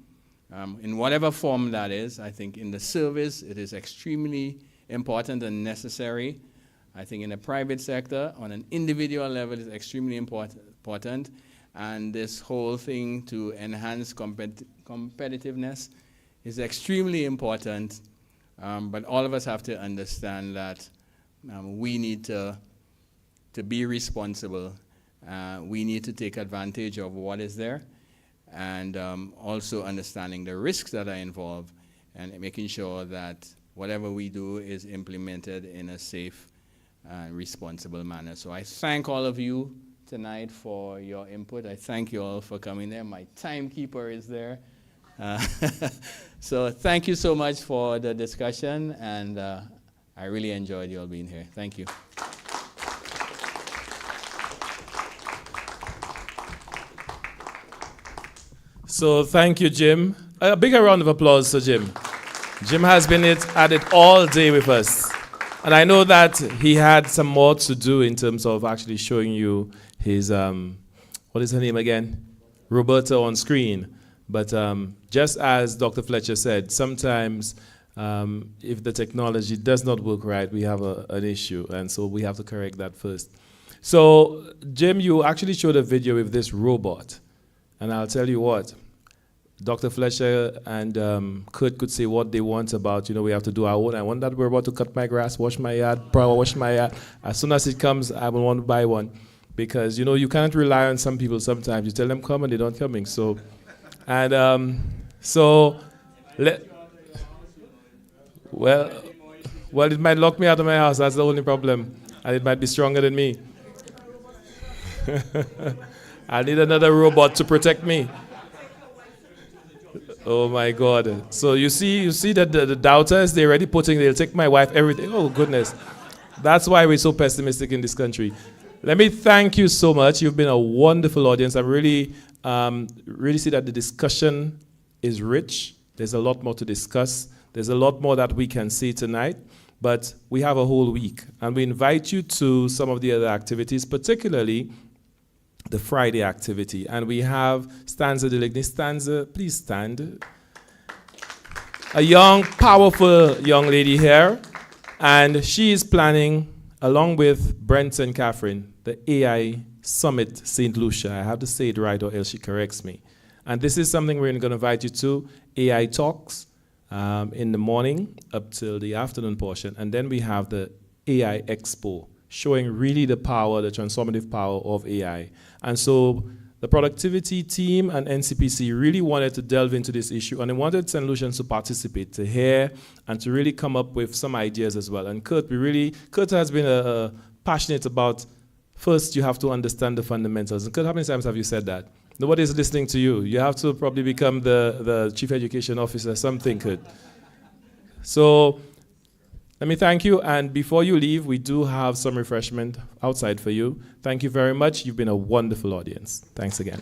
Speaker 1: in whatever form that is. I think in the service, it is extremely important and necessary. I think in the private sector, on an individual level, it's extremely important. And this whole thing to enhance competitiveness is extremely important. But all of us have to understand that we need to be responsible. We need to take advantage of what is there, and also understanding the risks that are involved, and making sure that whatever we do is implemented in a safe and responsible manner. So I thank all of you tonight for your input. I thank you all for coming there. My timekeeper is there. So thank you so much for the discussion, and I really enjoyed you all being here. Thank you.
Speaker 18: So thank you, Jim. A bigger round of applause for Jim. Jim has been at it all day with us. And I know that he had some more to do in terms of actually showing you his, what is her name again? Roberta on screen. But just as Dr. Fletcher said, sometimes if the technology does not work right, we have an issue. And so we have to correct that first. So, Jim, you actually showed a video with this robot. And I'll tell you what, Dr. Fletcher and Kurt could say what they want about, we have to do our own. I want that robot to cut my grass, wash my yard, power wash my yard. As soon as it comes, I will want to buy one. Because, you can't rely on some people sometimes. You tell them come and they don't coming. So, and well, it might lock me out of my house. That's the only problem. And it might be stronger than me. I need another robot to protect me. Oh my God. So you see that the doubters, they'll take my wife, everything. Oh goodness. That's why we're so pessimistic in this country. Let me thank you so much. You've been a wonderful audience. I really see that the discussion is rich. There's a lot more to discuss. There's a lot more that we can see tonight. But we have a whole week. And we invite you to some of the other activities, particularly the Friday activity. And we have Stanza Deligny. Stanza, please stand. A young, powerful young lady here. And she is planning, along with Brent and Catherine, the AI Summit St. Lucia. I have to say it right or else she corrects me. And this is something we're going to invite you to, AI Talks in the morning up till the afternoon portion. And then we have the AI Expo, showing really the power, the transformative power of AI. And so the productivity team and NCPC really wanted to delve into this issue, and they wanted St. Lucians to participate, to hear, and to really come up with some ideas as well. And Kurt has been passionate about, first you have to understand the fundamentals. And Kurt, how many times have you said that? Nobody's listening to you. You have to probably become the chief education officer, something, Kurt. So let me thank you, and before you leave, we do have some refreshment outside for you. Thank you very much. You've been a wonderful audience. Thanks again.